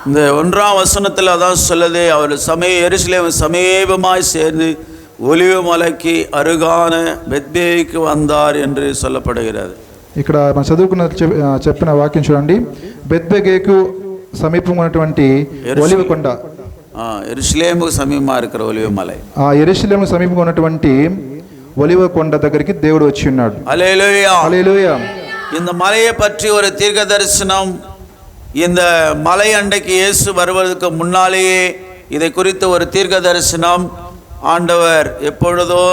இந்த 1ஆம் வசனத்தில் அதான் சொல்லுது, அவர் எருசலேம் சமீபமாய் சேர்ந்து ஒலிவ மலைக்கு అరుగాన బెత్బేకి வந்தார் என்று சொல்லப்படுகிறது. ఇక్కడ మనం చదువుకున్న చెప్పిన వాక్యం చూడండి. బెత్బేకు సమీపంగా ఉన్నటువంటి ఒలివ కొండ, ఎరుషలేముకు సమీపంగా இருக்கிற ఒలివ మலை, ఆ యెరూషలేము సమీపంగా ఉన్నటువంటి ఒలివ కొండ దగ్గరికి దేవుడు వచ్చి ఉన్నాడు. హల్లెలూయా, హల్లెలూయా. இந்த மலையை பற்றி ஒரு தீர்க்க தரிசனம், இந்த மலை அண்டைக்கு இயேசு வருவதற்கு முன்னாலேயே இதை குறித்து ஒரு தீர்க்க தரிசனம் ஆண்டவர் எப்பொழுதோ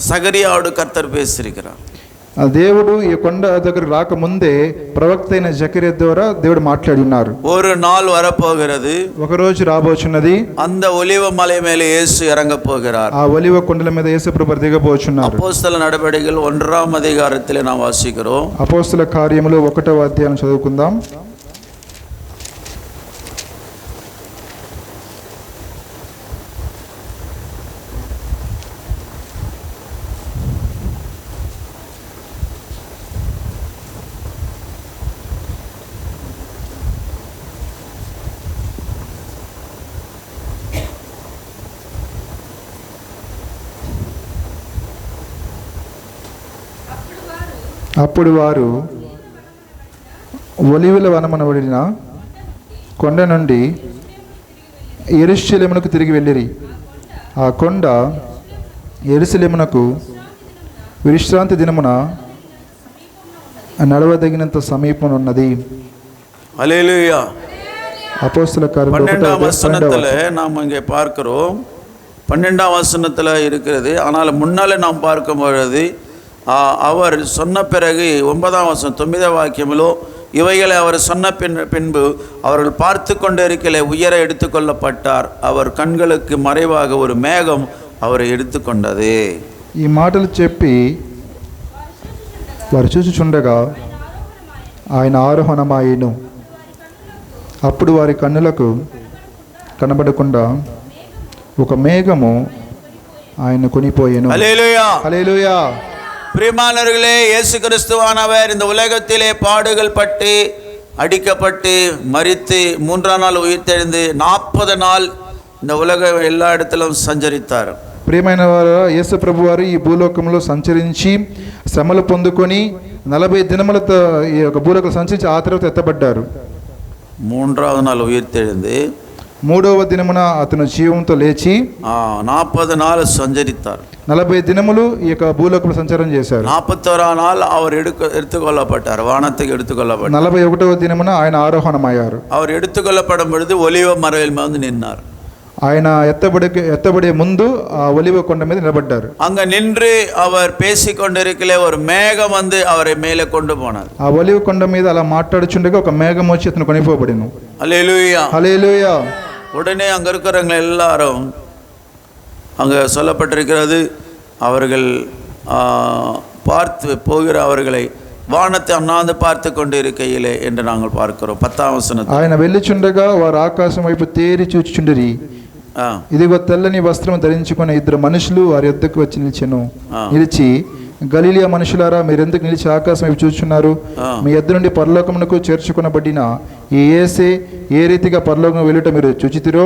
சகரியாவோடு கர்த்தர் பேசியிருக்கிறார். దేవుడు ఈ కొండ దగ్గర రాకముందే ప్రవక్త అయిన జకరియా ద్వారా దేవుడు మాట్లాడి ఉన్నారు. ஒரு நாள் வரப்போகிறது, ఒక రోజు రాబోచున్నది, அந்த ఒలివ మலை மேலே இயேசு இறங்க போகிறார். ఆ ఒలివ కొండల మీద యేసు ప్రభు దిగబోచున్నారు. అపోస్తల நடவடிக்கைகள் 1ஆம் அதிகாரத்திலே நாம் வாசிக்கிறோம். అపోస్తల కార్యములు 1వ అధ్యాయం చదువుకుందాం. అప్పుడు వారు ఒలివల వనమనబడిన కొండ నుండి యెరూషలేమునకు తిరిగి వెళ్ళిరి. ఆ కొండ యెరూషలేమునకు విశ్రాంతి దినమున నడవదగినంత సమీపం ఉన్నది. హల్లెలూయా. அப்போஸ்தல காரியம் 12ஆம் வசனத்தில் நாம் இங்கே பார்க்கிறோம். 12ஆம் வசனத்தில் இருக்கிறது. ஆனால் முன்னாலே நாம் பார்க்கும் பொழுது அவர் சொன்ன பிறகு 9ஆம் வசனம் 9ஆம் வாக்கியமிலோ இவைகளை அவர் சொன்ன பின்பு அவர்கள் பார்த்து கொண்டே இருக்கலே உயர எடுத்துக்கொள்ளப்பட்டார், அவர் கண்களுக்கு மறைவாக ஒரு மேகம் அவரை எடுத்துக்கொண்டது. ఈ మాటలు చెప్పి వారు చూచుచుండగా ఆయన ఆరోహణమాయెను. అప్పుడు వారి కన్నులకు కనబడకుండా ఒక మేఘము ఆయన కొనిపోయెను. హల్లెలూయా, హల్లెలూయా. பிரியமானவர்களே, இயேசு கிறிஸ்துவானவர் இந்த உலகத்திலே பாடுகள் பட்டு அடிக்கப்பட்டு மரித்து 3ஆம் நாள் உயிர்த்தெழுந்து 40 நாள் இந்த உலக எல்லா இடத்திலும் சஞ்சரித்தார். ప్రియమైన వారు, యేసు ప్రభు వారు ఈ భూలోకంలో సంచరించి శ్రమలు పొందుకొని 40 దినములతో ఈ యొక్క భూలోకంలో సంచరించి ఆ తర్వాత ఎత్తబడ్డారు. 3వ నాள் உயிர்த்தெழுந்து 3వ దినమున అతను జీవంతో లేచి 40 நாள் சஞ்சரித்தார். 40 దినములు ఈ యొక్క భూలోకంలో సంచారం చేశారు. 41ஆம் நாள் அவர் எடுத்துக்கொள்ளப்பட்டார், வானத்துக்கு எடுத்துக்கொள்ளப்பட்டார். 41వ దినమున ఆయన ఆరోహణమయ్యారు. அவர் எடுத்துக்கொள்ளப்படும் பொழுது ஒலிவ மலையில் வந்து நின்றார். ఆయన ఎత్తబడే ముందు ఆ ఒలివ కొండ మీద నిలబడ్డారు. அங்க நின்று அவர் பேசிக்கொண்டிருக்கலே ஒரு மேகம் வந்து அவரை மேலே கொண்டு போனார். ఆ ఒలివ కొండ మీద అలా మాట్లాడుచుండగా ఒక మేఘం వచ్చి అతను కొనిపోబడిను. హల్లెలూయా, హల్లెలూయా. உடனே அங்க இருக்கிறவங்க எல்லாரும் அங்கே சொல்லப்பட்டிருக்கிறது, அவர்கள் பார்த்து போகிற அவர்களை வானத்தை அண்ணாந்து பார்த்து கொண்டு இருக்கையிலே என்று நாங்கள் பார்க்கிறோம். 10ஆம் வசனம், ఆయన వెళ్ళిచుండగా వారు ఆకాశం వైపు తేరి చూచుచుండిరి. ఇదిగో తెల్లని వస్త్రం ధరించుకున్న 2 మనుషులు వారి యొద్దకు వచ్చి నిలిచి, గలిలియా మనుషులారా, మీరెందుకు నిలిచి ఆకాశం వైపు చూచున్నారు? మీ యొద్ద నుండి పరలోకమునకు చేర్చుకొనబడిన ఈ యేసే ఏ రీతిగా పరలోకం వెళ్ళుట మీరు చూచితిరో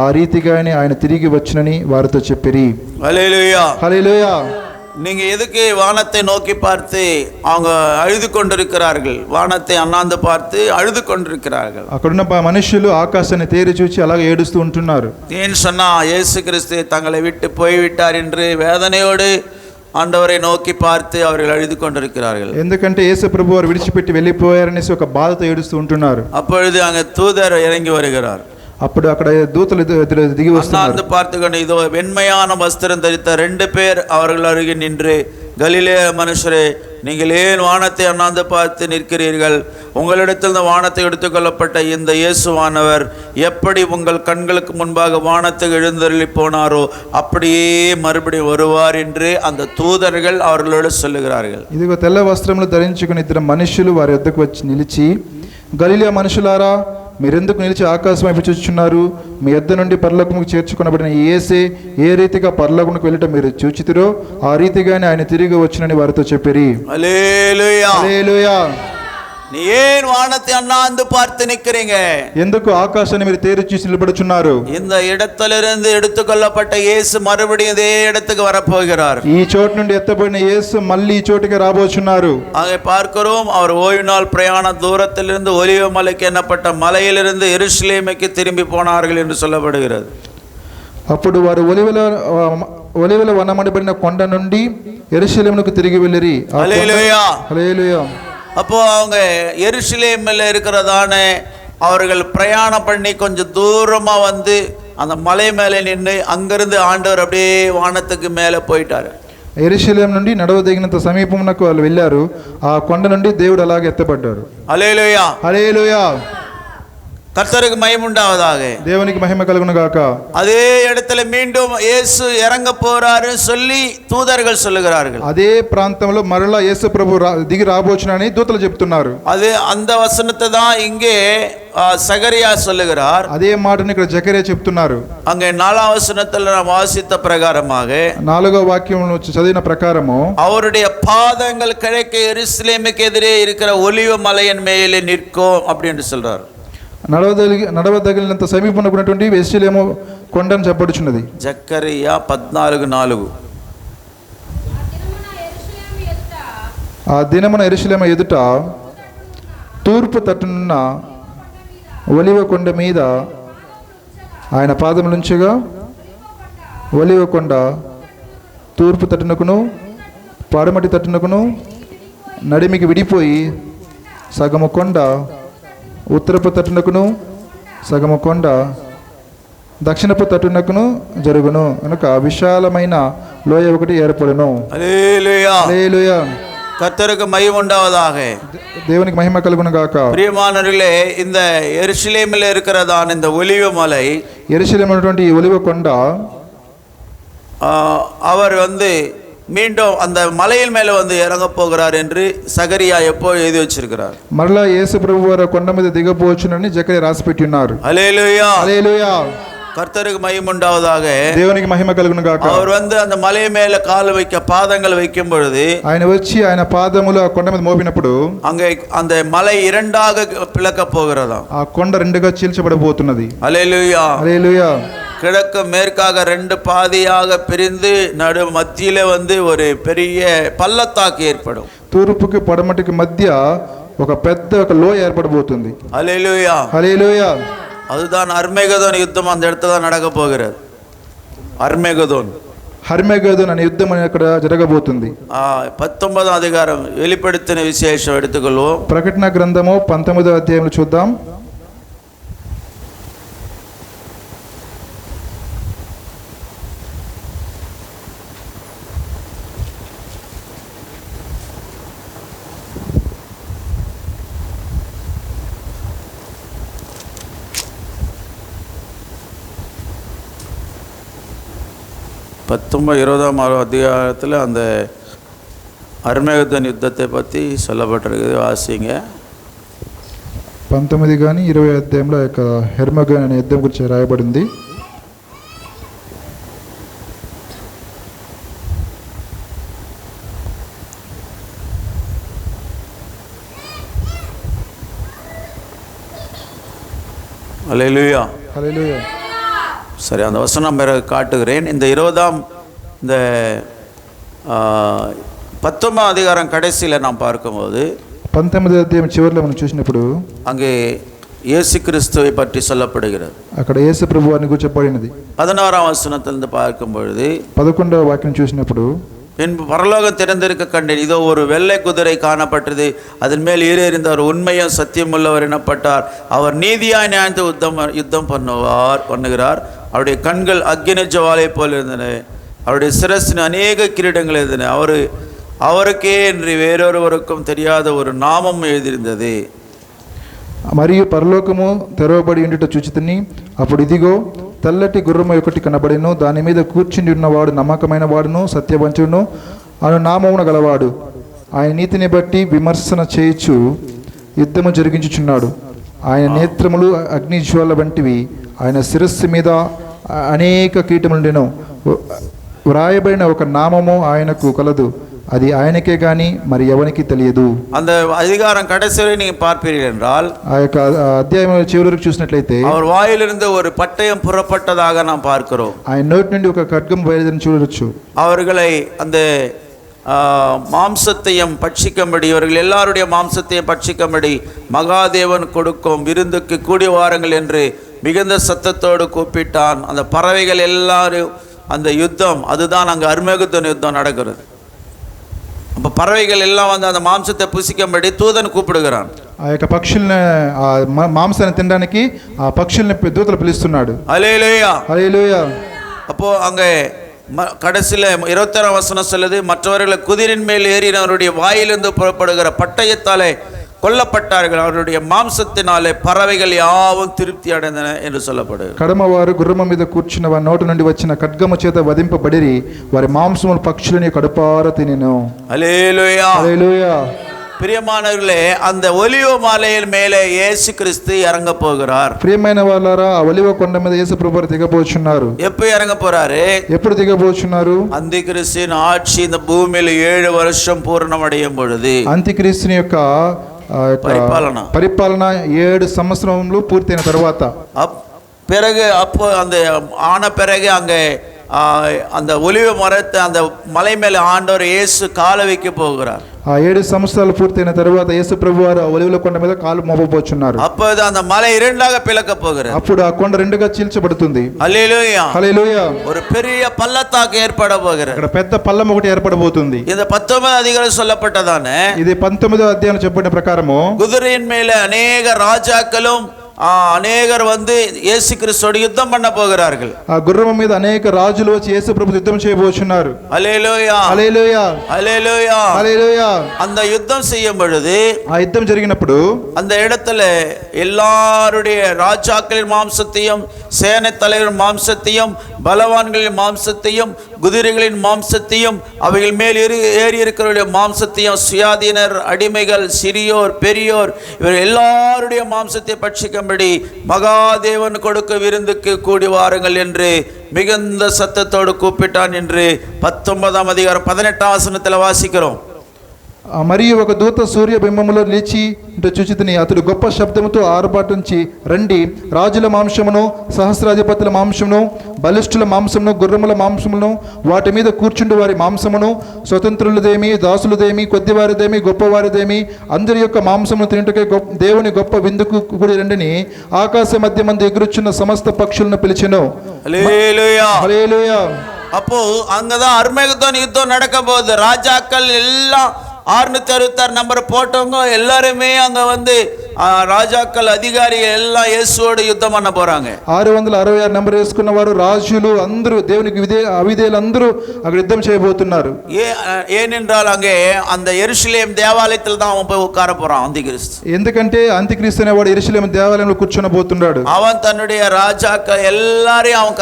ఆ రీతిగానే ఆయన తిరిగి వచ్చునని వారితో చెప్పిరి. హల్లెలూయా, హల్లెలూయా. நீங்க எதுக்கு வானத்தை நோக்கி பார்த்து அவங்க அழுது கொண்டிருக்கிறார்கள்? வானத்தை அண்ணாந்து பார்த்து அழுது கொண்டிருக்கிறார்கள். అక్కడున్న మనుషులు ఆకాశాన్ని తేరి చూచి అలాగే ఏడుస్తూ ఉంటున్నారు. ஏன் சொன்னா இயேசு கிறிஸ்து தங்களை விட்டு போய்விட்டார் என்று வேதனையோடு ஆண்டவரை நோக்கி பார்த்து அவர்கள் அழுது கொண்டிருக்கிறார்கள். ఎందుకంటే యేసు ప్రభు వారు విడిచిపెట్టి వెళ్ళిపోయారనేసి ఒక బాధతో ఏడుస్తూ ఉంటున్నారు. அப்பொழுது அங்கே தூதர் இறங்கி வருகிறார். అప్పుడు అక్కడ దూతలు దిగి వస్తున్నారు. பார்த்துக்கொண்டு இதோ வெண்மையான வஸ்திரம் தரித்த 2 பேர் அவர்கள் அருகே நின்று, கலிலேய மனுஷரே, நீங்கள் ஏன் வானத்தை அண்ணாந்து பார்த்து நிற்கிறீர்கள்? உங்களிடத்தில் இந்த வானத்தை எடுத்துக்கொள்ளப்பட்ட இந்த இயேசுவானவர் எப்படி உங்கள் கண்களுக்கு முன்பாக வானத்துக்கு எழுந்தருளி போனாரோ அப்படியே மறுபடியும் வருவார் என்று அந்த தூதர்கள் அவர்களோடு சொல்லுகிறார்கள். ఇదిగో తెల్ల వస్త్రములు ధరించుకుని 2 మనుషులు వారి వద్దకు వచ్చి నిలిచి, గలిలియా మనుషులారా, మీరెందుకు నిలిచి ఆకాశం వైపు చూచుచున్నారు? మీ యొద్ద నుండి పరలోకముకు చేర్చుకొనబడిన యేసే ఏ రీతిగా పరలోకమునకు వెళ్ళటం మీరు చూచితిరో ఆ రీతిగానే ఆయన తిరిగి వచ్చునని వారితో చెప్పిరి. హల్లెలూయా, హల్లెలూయా. நீ ஏன் வானத்தை அண்ணாந்து பார்த்து நிக்கிறீங்க? ఎందుకు ఆకాశాన్ని మీరు తేరి చూసి నిలబడుచున్నారు? இந்த இடத்திலிருந்து எடுத்துக்கொள்ளப்பட்ட இயேசு மறுபடியும் இதே இடத்துக்கு வரப்போகிறார். ఈ చోటు నుండి ఎత్తబడిన యేసు మళ్ళీ ఈ చోటుకి రాబోచున్నారు. அங்கே பார்க்கிறோம், அவர் ஓய்வு நாள் பிரயாண தூரத்திலிருந்து ஒலிவ மலைக்கு எண்ணப்பட்ட மலையிலிருந்து எருசலேமுக்கு திரும்பி போனார்கள் என்று சொல்லப்படுகிறது. అప్పుడు వారు ఒలివల వనమడబడిన కొండ నుండి యెరూషలేమునకు తిరిగి వెళ్ళిరి. హల్లెలూయా, హల్లెలూయా. அப்போ அவங்க எருசலேமில் இருக்கிறதானே அவர்கள் பிரயாணம் பண்ணி கொஞ்சம் தூரமா வந்து அந்த மலை மேலே நின்று அங்கிருந்து ஆண்டவர் அப்படியே வானத்துக்கு மேலே போயிட்டாரு. యెరూషలేము నుండి నడవదగినంత సమీపమునకు వాళ్ళు వెళ్ళారు. ఆ కొండ నుండి దేవుడు అలాగే ఎత్తపడ్డారు. హల్లెలూయా, హల్లెలూయా. கர்த்தருக்கு மகிமை உண்டாவதாக. దేవునికి మహిమ కలుగును గాక. அதே இடத்துல மீண்டும் இயேசு இறங்க போறாரு சொல்லி தூதர்கள் சொல்லுகிறார்கள். అదే ప్రాంతంలో మరలా యేసు ప్రభు దిగి రాబోచునని దూతలు చెప్తున్నారు. அது அந்த వచనத்தை தான் இங்கே சகரியா சொல்லுகிறார். అదే మాటని ఇక్కడ జకరియా చెప్తున్నారు. அங்கே 4వ వచனத்தில் நாம் வாசித்த பிரகாரமாக 4వ వాక్యంలో చదివిన ప్రకారము அவருடைய பாதங்கள் கிழக்கு எருசலேமுக்கு எதிரே இருக்கிற ஒலிவ மலையின் மேலே நிற்கும் அப்படின்னு சொல்றார். నడవదగినంత సమీపంలో ఉన్నటువంటి యెరూషలేము కొండను చెప్పబడుచున్నది. జకరియా 14:4. ఆ దినమున యెరూషలేము ఎదుట తూర్పు తట్టునున్న ఒలివ కొండ మీద ఆయన పాదములుంచగా ఒలివ కొండ తూర్పు తట్టునకును పడమటి తట్టునకును నడిమికి విడిపోయి సగము కొండ ఉత్తరపు తట్టునకును సగము కొండ దక్షిణపు తట్టునకును జరుగును. కనుక విశాలమైన లోయ ఒకటి ఏర్పడును. హల్లెలూయా, హల్లెలూయా. கர்த்தருக்கு மகிமை உண்டாவதாக. దేవునికి మహిమ కలుగును గాక. பிரியமானவர்களே, இந்த எருசலேமில் இருக்கிறதான இந்த ஒலிவ மலை, యెరూషలేములో ఉన్నటువంటి ఈ ఒలివ కొండ அவர் மீண்டும் அந்த மலையின் மேலே இறங்க போகிறார் என்று சகரியா எப்போ எழுதி வச்சிருக்கிறார். మరలా యేసు ప్రభువు వారు కొండ మీద దిగబోచునని జకరియా రాసి పెట్టి ఉన్నారు. హల్లెలూయా, హల్లెలూయా. கர்த்தருக்கு மகிமை உண்டாவதாக. దేవునికి మహిమ కలుగును గాక. அவர் அந்த மலை மேல கால் வைக்க பாதங்கள் வைக்கும் பொழுது ఆయన వచ్చి ఆయన పాదములు ఆ కొండ మీద మోపినప్పుడు அங்கே அந்த மலை இரண்டாக பிளக்க போகிறதாம். ఆ కొండ రెండుగా చీల్చబడబోతున్నది. హల్లెలూయా, హల్లెలూయా. கிழக்கு மேற்காக ரெண்டு பாதியாக பிரிந்து நடு மத்தியில ஒரு பெரிய பள்ளத்தாக்கு ஏற்படும். తూర్పుకి పడమటికి మధ్య ఒక పెద్ద లోయ ఏర్పడబోతుంది. హల్లెలూయా, హల్లెలూయా. அதுதான் அர்மேகதோன் யுத்தம் அந்த இடத்துல தான் நடக்க போகிறது. హర్మెగదోన్ అనే యుద్ధం అక్కడ జరగబోతుంది. 19వ అధికారం வெளிப்படுத்தின విశేషం எடுத்துக்கொள்வோம். ప్రకటన గ్రంథము 19వ అధ్యాయంలో చూద్దాం. பத்தொன்பது 20ஆம் அதிகாரத்தில் அந்த அர்மேகதோன் யுத்தத்தை பற்றி சொல்லப்பட்டிருக்குது. வாசிங்க. 19 కానీ 20 అధ్యాయంలో హెర్మగోన్ అనే యుద్ధం గురించి రాయబడింది. ஹல்லேலூயா, ஹல்லேலூயா. சரி, அந்த வசனம் பிறகு காட்டுகிறேன். இந்த 20ஆம் இந்த 19ஆம் அதிகாரம் கடைசியில் நாம் பார்க்கும்போது 19వ అధ్యాయం చివరిలో మనం చూసినప్పుడు அங்கே இயேசு கிறிஸ்துவை பற்றி சொல்லப்படுகிறது. అక్కడ యేసు ప్రభువు అని గురించి చెప్పబడినది. 16ஆம் வசனத்திலிருந்து பார்க்கும் பொழுது 11వ వాక్యం చూసినప్పుడు பின்பு பரலோகம் திறந்திருக்க கண்டேன், இதோ ஒரு வெள்ளை குதிரை காணப்பட்டது, அதன் மேல் ஏறியிருந்தவர் உண்மையும் சத்தியம் உள்ளவர் எனப்பட்டார். அவர் நீதியாய் நியாயத்தை யுத்தம் பண்ணுகிறார். அவருடைய கண்கள் அக்கினி ஜுவாலை போல் இருந்தன, அவருடைய சிரசின் அநேக கிரீடங்கள் இருந்தன. அவருக்கே என்று வேறொருவருக்கும் தெரியாத ஒரு நாமம் எழுதியிருந்தது. మరియు పరలోకము తెరవబడి ఉండుట చూచితిని, అప్పుడు ఇదిగో తెల్లటి గుర్రము ఒకటి కనబడెను, దాని మీద కూర్చుని ఉన్నవాడు నమ్మకమైన వాడును సత్యవంతుడును అను నామమున గలవాడు. ఆయన నీతిని బట్టి విమర్శన చేయుచు యుద్ధము జరిగించుచున్నాడు. ఆయన నేత్రములు అగ్నిజ్వాల వంటివి, ఆయన శిరస్సు మీద అనేక కీటములుండెను. వ్రాయబడిన ఒక నామము ఆయనకు కలదు, అది ఆయనకే గాని మరి ఎవరికి తెలియదు. அந்த அதிகாரம் கடைசி வரை நீங்க பார்ப்பீர்கள் என்றால் ఆ యొక్క అధ్యాయం చివరి వరకు చూసినట్లయితే அவர் వాయిலிருந்து ஒரு పట్టయం புறப்பட்டதாக நாம் பார்க்கிறோம். ఆయన నోటి నుండి ఒక ఖడ్గం బయలుదేరి చూడొచ్చు. அவர்களை அந்த மாம்சத்தையும் பட்சிக்கும்படி, இவர்கள் எல்லாருடைய மாம்சத்தையும் பட்சிக்கும்படி மகாதேவன் கொடுக்கும் விருந்துக்கு கூடி வாருங்கள் என்று மிகுந்த சத்தத்தோடு கூப்பிட்டான். அந்த பறவைகள் எல்லாரும் அந்த யுத்தம், அதுதான் அங்கே அர்மேகுத்தன் யுத்தம் நடக்கிறது. அப்போ பறவைகள் எல்லாம் வந்து அந்த மாம்சத்தை புசிக்கும்படி தூதன் கூப்பிடுகிறான். ఆ యొక్క పక్షుల్ని మాంసాన్ని తినడానికి ఆ పక్షుల్ని దూతలు పిలుస్తున్నాడు. హల్లెలూయా హల్లెలూయా. அப்போ அங்கே கடைசியில் 26 வசனம் சொல்லுது, மற்றவர்களை குதிரின் மேல் ஏறினவருடைய வாயிலிருந்து புறப்படுகிற பட்டயத்தாலே கொல்லப்பட்டார்கள், அவருடைய மாంసத்தினாலே பறவைகள் யாவும் திருப்தி அடைந்தன என்று சொல்லப்படுகிறது. కడమవారు గుర్రము మీద కూర్చున్న వారి నోటి నుండి వచ్చిన ఖడ్గము చేత వధింపబడిరి, వారి మాంసములు పక్షులని కడుపార తినెను. హల్లెలూయా హల్లెలూయా. பிரியமானவர்களே, அந்த ஒலிவ மலையின் மேலே இயேசு கிறிஸ்து இறங்க போகிறார். ప్రియమైన వాళ్ళారా, ఆ ఒలివ కొండ మీద యేసు ప్రభువు దిగబోచున్నారు. எப்போ இறங்க போறாரு? ఎప్పుడు దిగబోచున్నారు? అంత్యక్రీస్తుని ఆட்சி இந்த பூமியில் 7 வருஷம் பூரணமடையும் பொழுது, అంత్యక్రీస్తుని యొక్క పరిపాలన 7 సంవత్సరములు పూర్తయిన తర్వాత, பிறகு அப்போ அந்த ஆன பிறகு அங்கே அந்த ஒலிவ மரத்தை அந்த மலை மேலே ஆண்டவர் இயேசு காலை வைக்க போகிறார். ఆ 7 సంవత్సరాలు పూర్తయిన తర్వాత యేసు ప్రభువారు ఒలివల కొండ మీద కాలు మోపబోచున్నారు. அப்போது அந்த மலை இரண்டாக பிளக்க போகிறது. అప్పుడు ఆ కొండ రెండుగా చీల్చబడుతుంది. హల్లెలూయా హల్లెలూయా. ஒரு பெரிய பள்ளத்தாக்கு ஏற்பட போகிறது. అక్కడ పెద్ద పల్లం ఒకటి ఏర్పడబోతుంది. இந்த 19 அதிகாரம் சொல்லப்பட்டதானே, ఇది 19వ అధ్యాయం చెప్పబడిన ప్రకారము குதிரையின் மேலே அநேக ராஜாக்களும் அநேகர் வந்து இயேசு கிறிஸ்துவோடு யுத்தம் பண்ண போகிறார்கள். ఆ గుర్రం మీద అనేక రాజులు వచ్చి యేసు ప్రభు యుద్ధం చేయబోచున్నారు. హల్లెలూయా హల్లెలూయా హల్లెలూయా హల్లెలూయా. அந்த யுத்தம் செய்யும் பொழுது, ఆ యుద్ధం జరిగినప్పుడు அந்த இடத்துல எல்லாருடைய ராஜாக்களின் மாம்சத்தையும், சேனை தலைவரின் மாம்சத்தையும், பலவான்களின் மாம்சத்தையும், குதிரைகளின் மாம்சத்தையும், அவைகள் மேல் ஏறி இருக்கிறவருடைய மாம்சத்தையும், சுயாதீனர், அடிமைகள், சிறியோர், பெரியோர், இவர் எல்லாருடைய மாம்சத்தை பட்சிக்கும்படி மகாதேவன் கொடுக்க விருந்துக்கு கூடி வாருங்கள் என்று மிகுந்த சத்தத்தோடு கூப்பிட்டான் என்று 19ஆம் அதிகாரம் 18ஆம் வசனத்தில் வாசிக்கிறோம். మరియు ఒక దూత సూర్య బింబములో నిలిచి చూచితిని, అతడు గొప్ప శబ్దముతో ఆర్భాటించి, రండి, రాజుల మాంసమును, సహస్రాధిపతుల మాంసమును, బలిష్ఠుల మాంసమును, గుర్రముల మాంసమును, వాటి మీద కూర్చుండు వారి మాంసమును, స్వతంత్రులదేమి, దాసులదేమి, కొద్దివారిదేమి, గొప్పవారిదేమి, అందరి యొక్క మాంసమును తినుటకే దేవుని గొప్ప విందుకు కూడి రండిని ఆకాశ మధ్య మంది ఎగురుచున్న సమస్త పక్షులను పిలిచెను. హల్లెలూయా హల్లెలూయా. அப்போ அங்கதான் அர்மேகதோன் யுத்தம் நடக்க போகுது. ராஜாக்கள் எல்லாம் 666 நம்பர் போட்டவங்க எல்லாருமே அங்க வந்து రాజాక్కల్ అధికారిகள் எல்லாம் இயேசுவோடு யுத்தம் பண்ண போறாங்க. 666 నంబర్ వేసుకున్న వారు రాజులు అందరూ దేవునికి అవిధేయులు అందరూ అక్కడ యుద్ధం చేయబోతున్నారు. ஏனென்றால் அங்கே அந்த எருசலேம் தேவாலயத்தில் தான் அவன் போய் உட்கார போறான் అంత్యక్రీస్తు. ఎందుకంటే అంత్యక్రీస్తు అనేవాడు ఎరుషలేము దేవాలయంలో కూర్చొనబోతున్నాడు. அவன் தன்னுடைய ராஜாக்கள் எல்லாரையும் அவன்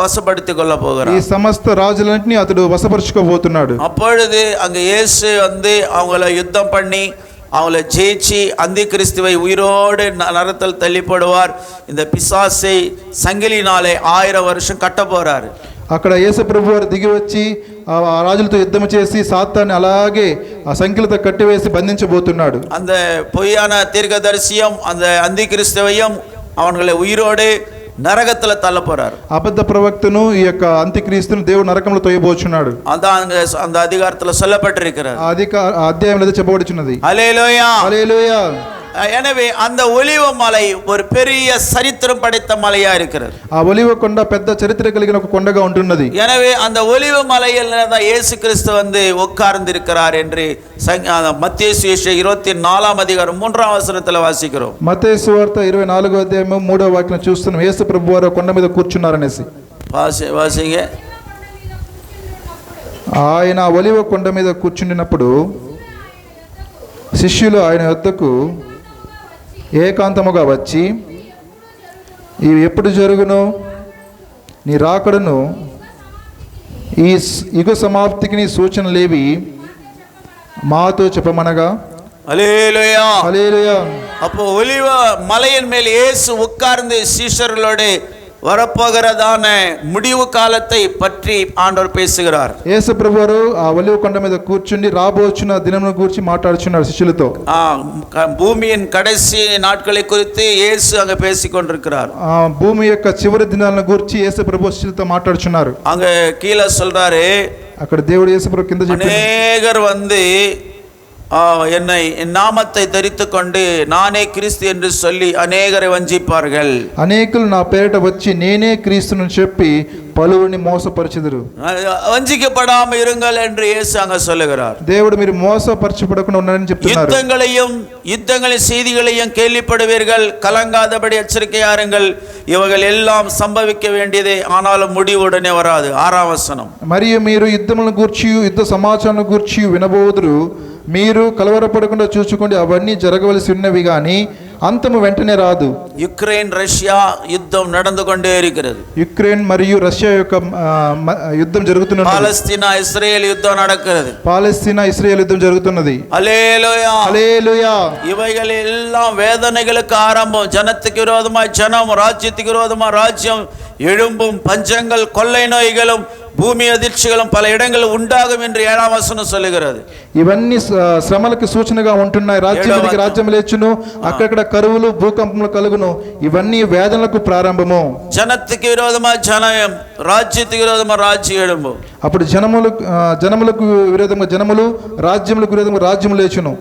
வசப்படுத்திக் கொள்ள போகிறான். ఈ సమస్త రాజులన్నిటిని అతడు వశపరుచుకోబోతున్నాడు. அப்பொழுது அங்க இயேசு வந்து அவங்கள யுத்தம் பண்ணி அவங்களை ஜெயிச்சு அந்திகிறிஸ்துவை உயிரோடு நரத்தில் தள்ளிப்படுவார். இந்த பிசாசை சங்கிலினாலே 1000 வருஷம் கட்ட போறாரு. అక్కడ యేసు ప్రభు వారు దిగి వచ్చి ఆ రాజులతో యుద్ధం చేసి సాతాన్ని అలాగే ఆ సంఖ్యలతో కట్టివేసి బంధించబోతున్నాడు. அந்த பொய்யான தீர்க்கதரிசியும் அந்த அந்திகிறிஸ்துவையும் அவங்களை உயிரோடு నరకத்துல తల్ల పోరారు. అబద్ధ ప్రవక్తను ఈ యొక్క అంత్యక్రీస్తును దేవుడు నరకంలో తోయబోచున్నాడు. அந்த அதிகாரத்துல சொல்லப்பட்டிருக்கிறது. అధ్యాయంలో చెప్పబడుచున్నది. హల్లెలూయా హల్లెలూయా. எனவே அந்த ஒலிவ மலை ஒரு பெரிய சரித்திரம் படைத்த மலையா இருக்கிறது. ఆ ఒలివ కొండ పెద్ద చరిత్ర కలిగిన ఒక కొండగా ఉంటున్నది. எனவே அந்த ஒலிவ மலையில் தான் இயேசு கிறிஸ்து வந்து உட்கார்ந்திருக்கிறார் என்று மத்தேயு சுவிசேஷம் 24ஆம் அதிகாரம் 3ஆம் வசனத்துல வாசிக்கிறோம். మత్తయి సువార్త 24వ అధ్యాయం 3వ వాక్యం చూస్తున్నాం. యేసు ప్రభువు వారు కొండ మీద కూర్చున్నారనేసి. వాసింగ ఆయన ఒలివ కొండ మీద కూర్చుండినప్పుడు శిష్యులు ఆయన వద్దకు ఏకాంతముగా వచ్చి, ఇవి ఎప్పుడు జరుగును, నీ రాకడను, ఈ యుగ సమాప్తికి నీ సూచనలేవి మాతో చెప్పమనగా. ஹல்லேலூயா ஹல்லேலூயா. அப்போ ஒலிவ மலையின் மேல் இயேசு உட்கார்ந்து சீஷர்களோடு வரப்போகிறதான முடிவு காலத்தை பற்றி ஆண்டவர் பேசுகிறார். యేసు ప్రభువారు ఆ ఒలివ కొండ మీద కూర్చుండి రాబోచున్న దినమును గురించి మాట్లాడుచున్నారు శిష్యులతో. பூமியின் கடைசி నాட்களை குறித்து యేసు அங்க பேசிக் கொண்டிருக்கிறார். భూమి యొక్క చివరి దినాలను గురించి యేసు ప్రభు శిష్యులతో మాట్లాడుచున్నారు. அங்க கீழ சொல்றாரு, అక్కడ దేవుడు యేసు ప్రభు కింద చెప్పారు, அநேகர் வந்து என்னை என் நாமத்தை தரித்துக் கொண்டு நானே கிறிஸ்து என்று சொல்லி அநேகரை வஞ்சிப்பார்கள். అనేకులు నా పేరిట వచ్చి నేనే క్రీస్తును చెప్పి పలువురిని మోసపరచెదరు. வஞ்சிக்கப்படாம இருங்கள் என்று இயேசு அங்க சொல்லுகிறார். దేవుడు మీరు మోసపరచబడకుండా ఉన్నారని చెప్తున్నారు. யுத்தங்களின் செய்திகளையும் கேள்விப்படுவீர்கள், கலங்காதபடி எச்சரிக்கையாருங்கள், இவர்கள் எல்லாம் சம்பவிக்க வேண்டியதே, ஆனாலும் முடிவுடனே வராது. 6ஆம் வசனம். మరియు మీరు యుద్ధములను గూర్చి యుద్ధ సమాచారాలను గూర్చి వినబోదురు, మీరు కలవరపడకుండా చూచుకోండి, అవన్నీ జరగవలసి ఉన్నవి గాని అంతము వెంటనే రాదు. యుక్రెయిన్ రష్యా యుద్ధం நடந்து கொண்டே இருக்கிறது. యుక్రెయిన్ మరియు రష్యా యొక్క యుద్ధం జరుగుతున్నది. పాలస్తీనా ఇశ్రాయేల్ యుద్ధం நடக்கிறது. పాలస్తీనా ఇశ్రాయేల్ యుద్ధం జరుగుతున్నది. హల్లెలూయా హల్లెలూయా. இவைகள் எல்லாம் வேதனைகளுக்கு ஆரம்பம். ஜனத்துக்கு விரோதமாய் ஜனம், ராஜ்யத்துக்கு விரோதமாய் ராஜ்யம் எழும்பும், பஞ்சங்கள், கொள்ளை நோய்களும், భూమి అదిర్చిகளும் పల இடங்களில் உண்டாகும் என்று 7ஆம் வசனம் சொல்லுகிறது. ఇవన్నీ శ్రమలకు సూచనగా ఉంటున్నాయి. రాజ్యానికి రాజ్యం లేచును, అక్కడక్కడ కరువులు భూకంపములు కలుగును. ఇవన్నీ వేదనలకు ప్రారంభము. జనத்துக்கு విరోధమా జనం, రాజ్యத்துக்கு విరోధమా రాజ్యం எழும்பు. అప్పుడు జనములకు విరోధంగా జనములు, రాజ్యములకు విరోధంగా రాజ్యం లేచును.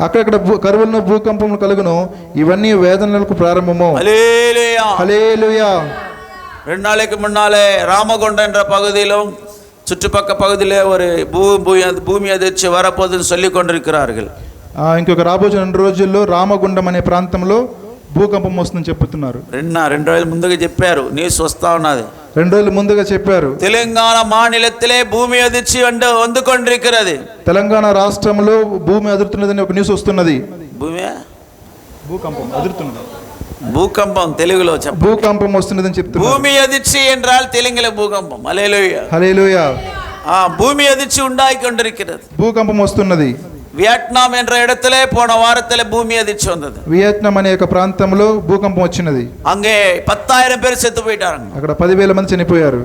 అక్కడక్కడ కరువులను భూకంపములు కలుగును. ఇవన్నీ వేదనలకు ప్రారంభము. హల్లెలూయా హల్లెలూయా. 2 நாளைக்கு முன்னாலே ராமகுண்டம் என்ற பகுதியிலும் சுற்றுப்பக்க பகுதியிலே ஒரு பூமி அதிர்ச்சி வரப்போகுதுன்னு சொல்லி கொண்டிருக்கிறார்கள். ఇంకొక రాబోయే 2 రోజుల్లో రామగుండం అనే ప్రాంతంలో భూకంపం వస్తుందని చెప్తున్నారు. 2 రోజుల ముందుగా చెప్పారు, న్యూస్ వస్తా ఉన్నది. 2 రోజుల ముందుగా చెప్పారు. తెలంగాణ మాநிலத்திலே భూమి அதிர்ச்சி வந்து கொண்டிருக்கிறது. తెలంగాణ రాష్ట్రంలో భూమి అదురుతున్నదని ఒక న్యూస్ వస్తున్నది. భూకంపం అదురుతున్నది. భూకంపం తెలుగులో భూకంపం వస్తున్నదని చెప్తున్నారు. భూమి அதிர்ச்சி என்றால் தெலுங்கில భూకంపం. హల్లెలూయా హల్లెలూయా. భూమి அதிர்ச்சி உண்டாகி கொண்டிருக்கிறது. భూకంపం వస్తున్నది. వియత్నాం என்ற இடத்திலே போன வாரத்திலே భూమి அதிர்ச்சி வந்தது. వియత్నాం అనే ఒక ప్రాంతంలో భూకంపం వచ్చినది. அங்கே 10,000 பேர் செத்து போயிட்டாங்க. అక్కడ 10,000 మంది చనిపోయారు.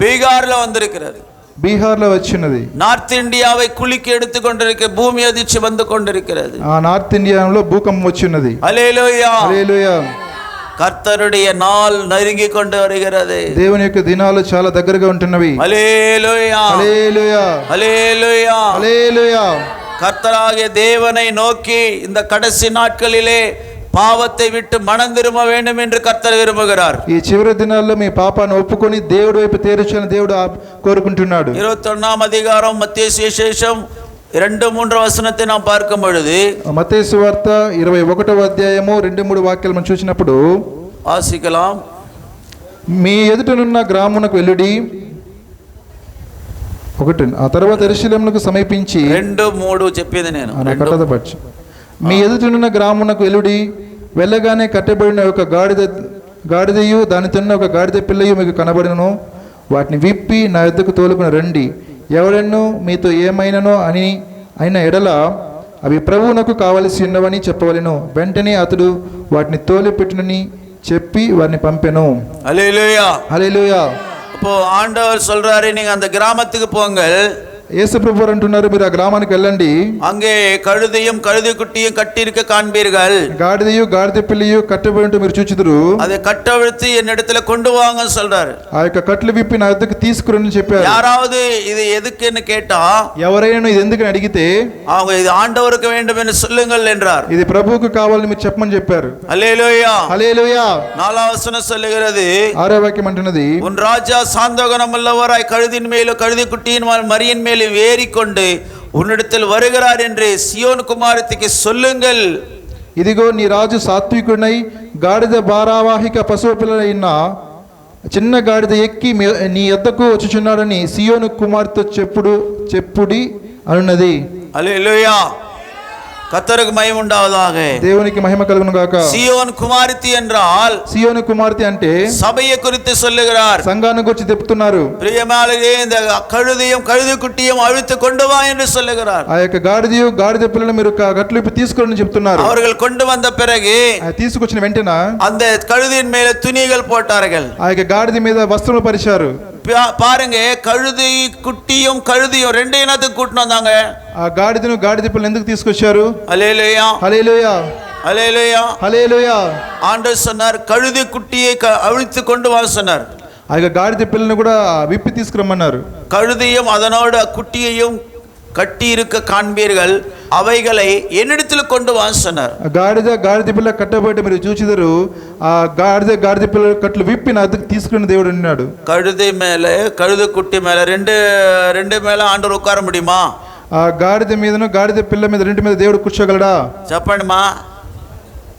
బీహార్లో வந்திருக்கிறது. బీహార్లో వచ్చినది. నార్త్ ఇండియాவை కులికి எடுத்து கொண்டிருக்க భూమి அதிர்ச்சி வந்து கொண்டிருக்கிறது. నార్త్ ఇండియాలో భూకంపం వచ్చినది. హల్లెలూయా హల్లెలూయా. కర్తరుடைய నాల్ నెరుంగి கொண்டு வருகிறது. దేవుని యొక్క దినాలు చాలా దగ్గరగా ఉంటున్నవి. హల్లెలూయా హల్లెలూయా. హల్లెలూయా. హల్లెలూయా. கர்த்தராகிய தேவனை நோக்கி இந்த கடைசி நாட்களிலே పాపத்தை విட்டு మనం తిరుమ வேண்டும் என்று కర్తర్ విరుముகிறார். ఈ చివరి దినాల్లో మీ పాపాన్ని ఒప్పుకొని దేవుడి వైపు తేరుచని దేవుడు కోరుకుంటున్నాడు. 21ஆம் அதிகாரம் மத்தேயு சுவிசேஷம் 2-3 వచనத்தை நாம் பார்க்கும் பொழுது, మత్తయి సువార్త 21వ అధ్యాయము 2-3 వాక్యాలు మనం చూసినప్పుడు వాసికలాం. మీ ఎదుటనున్న గ్రామమునకు వెళ్ళుడి. ఆ తర్వాత యెరూషలేమునకు సమీపించి 2-3 చెప్పింది నేను. మీ ఎదుటనున్న గ్రామమునకు వెళ్ళుడి. వెళ్ళగానే కట్టబడిన ఒక గాడిదయు దానితోన్న ఒక గాడిద పిల్లయు మీకు కనబడినను, వాటిని విప్పి నా యొద్దకు తోలుకుని రండి. ఎవడెన్నో మీతో ఏమైననో అయిన ఎడల అవి ప్రభువునకు కావలసి ఉన్నవని చెప్పవలెను. వెంటనే అతడు వాటిని తోలిపెట్టునని చెప్పి వారిని పంపెను. హల్లెలూయా. హల్లెలూయా. அப்போ ஆண்டவர் சொல்றாரு, நீங்க அந்த கிராமத்துக்கு போங்கள். యేసు ప్రభువు అంటున్నారు, మీరు ఆ గ్రామానికి వెళ్ళండి. அங்கே கழுதையும் கழுதை குட்டியும் கட்டியிருக்க காண்பீர்கள். గాడిదయు గాడిద పిల్లియు కట్టబడి ఉంటే మీరు చూచుదురు. அதை கட்டவிழ்த்து என்னிடத்துல கொண்டு வாங்க சொல்றாரு. ఆ యొక్క కట్లు విప్పి నా వద్దకు తీసుకురని చెప్పారు. யாராவது இது எதுக்குன்னு கேட்டா, ఎవరైనా ఇది ఎందుకని అడిగితే அவங்க இது ஆண்டவருக்கு வேண்டும் என்று சொல்லுங்கள் என்றார். ఇది ప్రభువుకు కావాలని మీరు చెప్పమని చెప్పారు. హల్లెలూయా. హల్లెలూయా. 4వ వచనం சொல்லுகிறது, 6వ వాక్యం అంటున్నది, உன் ராஜா சாந்தகுணமுள்ளவராய் கழுதின் மேலும் கழுதை குட்டியின் மரியின் மேலும் ஏறிக்கொண்டு உன்னிடத்தில் வருகிறார் என்று சியோன் குமாரத்திக்கு சொல்லுங்கள். ఇదిగో నీ రాజు సాత్వికుడై గాడిద భారవాహిక పశువు పిల్లలైన చిన్న గాడిద ఎక్కి నీ యొద్దకు వచ్చుచున్నాడని సియోను కుమార్తె చెప్పుడి అనున్నది. హల్లెలూయా. கர்த்தருக்கு மகிமை உண்டாவதாக. దేవునికి మహిమ కలుగును గాక. சீயோன் குமாரத்தி என்றால் సియోను కుమార్తె అంటే சபையை குறித்து சொல்லுகிறார். సంఘాన్ని గురించి చెప్తున్నారు. பிரியமானவர்களே, இந்த கழுதையும் கழுதைக்குட்டியும் அழித்து கொண்டு வா என்று சொல்லுகிறார். ఆ యొక్క గాడిదయు గాడిద పిల్లను మీరు గట్లైపు తీసుకుని చెప్తున్నారు. அவர்கள் கொண்டு வந்த பிறகு తీసుకొచ్చిన వెంటనే அந்த கழுதையின் மேல துணிகள் போட்டார்கள். ఆ యొక్క గాడిద మీద వస్త్రములు పరిచారు. பாருங்க, கழுதை குட்டியும் கழுதையும் ரெண்டு இனத்துக்கு கூட்டிட்டு வந்தாங்க. ఆ గాడిదను గాడిద పిల్లను ఎందుకు తీసుకొచ్చారు? ஹல்லேலூயா, హల్లెలూయా, ஹல்லேலூயா, హల్లెలూయా. ஆண்டவர் சொன்னார், கழுதை குட்டியை அழித்து கொண்டு வா சொன்னார். ఆ యొక్క గాడిద పిల్లను కూడా విప్పి తీసుకురమ్మన్నారు. கழுதையும் அதனோட குட்டியையும் கட்டி இருக்க காண்பீர்கள், அவைகளை என்னிடத்தில் கொண்டு வா சொன்னார். గాడిద పిల్ల కట్టబట్టి మీరు చూచిదరు. ఆ గాడిద పిల్ల కట్లు విప్పి నా దగ్గర తీసుకుని దేవుడు అన్నాడు. கழுதை மேல கழுதை குட்டி மேல ரெண்டு மேல ஆண்டவர் உட்கார முடியுமா? ఆ గాడిద మీదను గాడిద పిల్ల మీద రెండు మీద దేవుడు కూర్చోగలడా? చెప్పండిమా.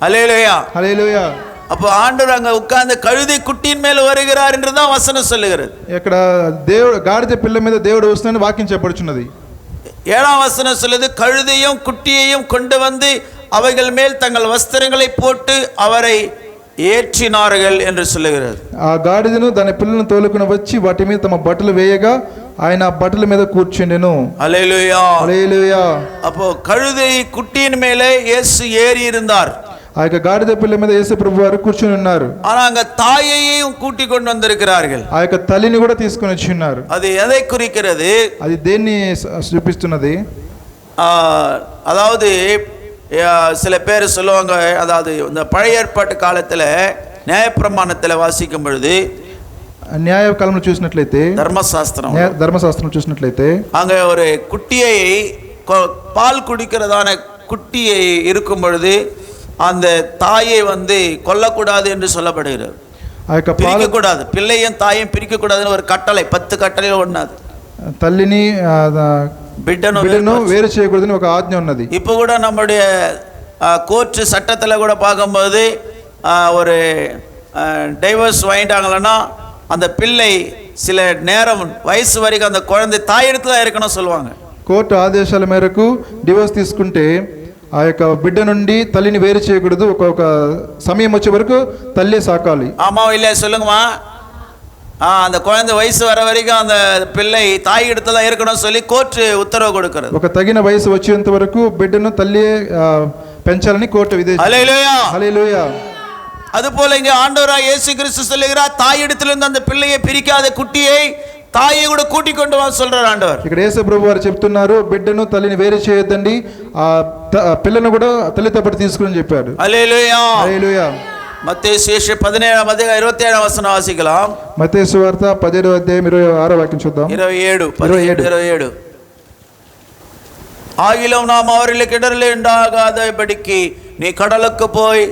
ஹல்லேலூயா, హల్లెలూయా. அப்போ ஆண்டவர் அங்க உட்கார்ந்து கழுதை குட்டியின் மேல் வருகிறார் என்றுதான் வசனம் சொல்லுகிறது. ఇక్కడ దేవుడు గాడిద పిల్ల మీద దేవుడు వస్తున్నాడని వాక్యం చెప్పబడుచున్నది. 7ஆம் வசனம் சொல்லுது, கழுதையும் குட்டியையும் கொண்டு வந்து அவைகள் மேல் தங்கள் வஸ்திரங்களை போட்டு அவரை ஏற்றினார்கள் என்று சொல்லுகிறது. ఆ గాడిదను దాని పిల్లను తోలుకుని వచ్చి వాటి మీద తమ బట్టలు వేయగా ఆయన ఆ బట్టల మీద కూర్చుండెను. ஹல்லேலூயா, హల్లెలూయా. அப்போ கழுதை குட்டியின் மேலே இயேசு ஏறி இருந்தார். ఆ యొక్క గాడిద పిల్ల మీద యేసు ప్రభు వారు కూర్చుని ఉన్నారు. ஆனா அங்க தாயையும் கூட்டி கொண்டு வந்திருக்கிறார்கள். ఆ యొక్క తల్లిని కూడా తీసుకొని వచ్చి ఉన్నారు. அது எதை குறிக்கிறது? అది దేన్ని చూపిస్తున్నది? அதாவது சில பேர் சொல்லுவாங்க, அதாவது இந்த பழைய ஏற்பாட்டு காலத்துல நியாயப்பிரமாணத்தில் வாசிக்கும் பொழுது, న్యాయకాలంలో చూసినట్లయితే, ధర్మశాస్త్రం చూసినట్లయితే அங்க ஒரு குட்டியை பால் குடிக்கிறதான குட்டியை இருக்கும் பொழுது அந்த தாயை கொல்லக்கூடாது என்று சொல்லப்படுகிறது. பிரிக்கக்கூடாது, பிள்ளையும் தாயும் பிரிக்கக்கூடாதுன்னு ஒரு கட்டளை, 10 கட்டளையில் ஒண்ணாது. తల్లిని బిడ్డను వేరు చేయకూడదని ఒక ఆజ్ఞ ఉన్నది. இப்போ கூட நம்முடைய கோர்ட் சட்டத்துல கூட பார்க்கும்போது ஒரு டைவர்ஸ் வாங்கிட்டாங்கன்னா அந்த பிள்ளை சில நேரம் வயசு வரைக்கும் அந்த குழந்தை தாயிடத்துல தான் இருக்கணும் சொல்லுவாங்க. కోర్టు ఆదేశాల మేరకు డివోర్స్ తీసుకుంటే ఆ యొక్క బిడ్డ నుండి తల్లిని వేరు చేయకూడదు. ఒక సమయం వచ్చే వరకు తల్లి సాకాలి. ஆமா இல்லையா சொல்லுங்கம்மா. அந்த குழந்தை வயசு வர வரைக்கும் அந்த பிள்ளை தாய் இடத்துல தான் இருக்கணும் சொல்லி கோர்ட் உத்தரவு கொடுக்கிறது. ఒక తగిన వయసు వచ్చేంత వరకు బిడ్డను తల్లి పెంచాలని కోర్టు విధించింది. హల్లెలూయా, హల్లెలూయా. அதுபோல இங்கே ஆண்டவராய் இயேசு கிறிஸ்து சொல்லுகிறார், தாய் இடத்திலிருந்து அந்த பிள்ளையை பிரிக்காத குட்டியை தாயை கூட கூட்டி கொண்டு வா சொல்றார் ஆண்டவர். ఇక్కడ యేసు ప్రభు వారు చెప్తున్నారు, బిడ్డను తల్లిని వేరు చేయొద్దండి, ఆ పిల్లను కూడా తల్లితో పాటు తీసుకుని చెప్పాడు. హల్లెలూయా, హల్లెలూయా. மத்தேயு சுவிசேஷம் 17ஆம் அதிகாரம் 27ஆம் வசனம் வாசிக்கலாம். మత్తయి సువార్త 17వ అధ్యాయం 26వ వాక్యం చూద్దాం. 27 ஆகிலும் நாம் அவர்களுக்கு இடரல் உண்டாகாதபடிக்கு நீ கடலுக்கு போய்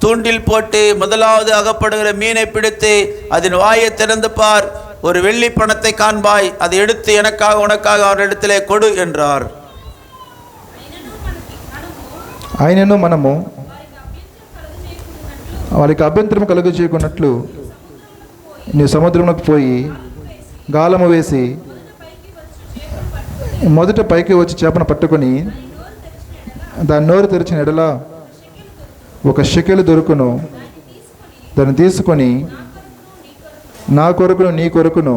தூண்டில் போட்டு முதலாவது அகப்படுகிற மீனை பிடித்து அதன் வாயை திறந்து பார், ஒரு வெள்ளி பணத்தை காண்பாய், அதை எடுத்து எனக்காக உனக்காக அவரிடத்திலே கொடு என்றார். ఆయనను మనము వారికి అభ్యంతరం కలుగ చేయకున్నట్లు నీవు సముద్రంలోకి పోయి గాలము వేసి మొదట పైకి వచ్చి చేపను పట్టుకొని దాని నోరు తెరిచిన ఎడల ఒక షెకెలు దొరుకును, దాన్ని తీసుకొని నా కొరకును నీ కొరకును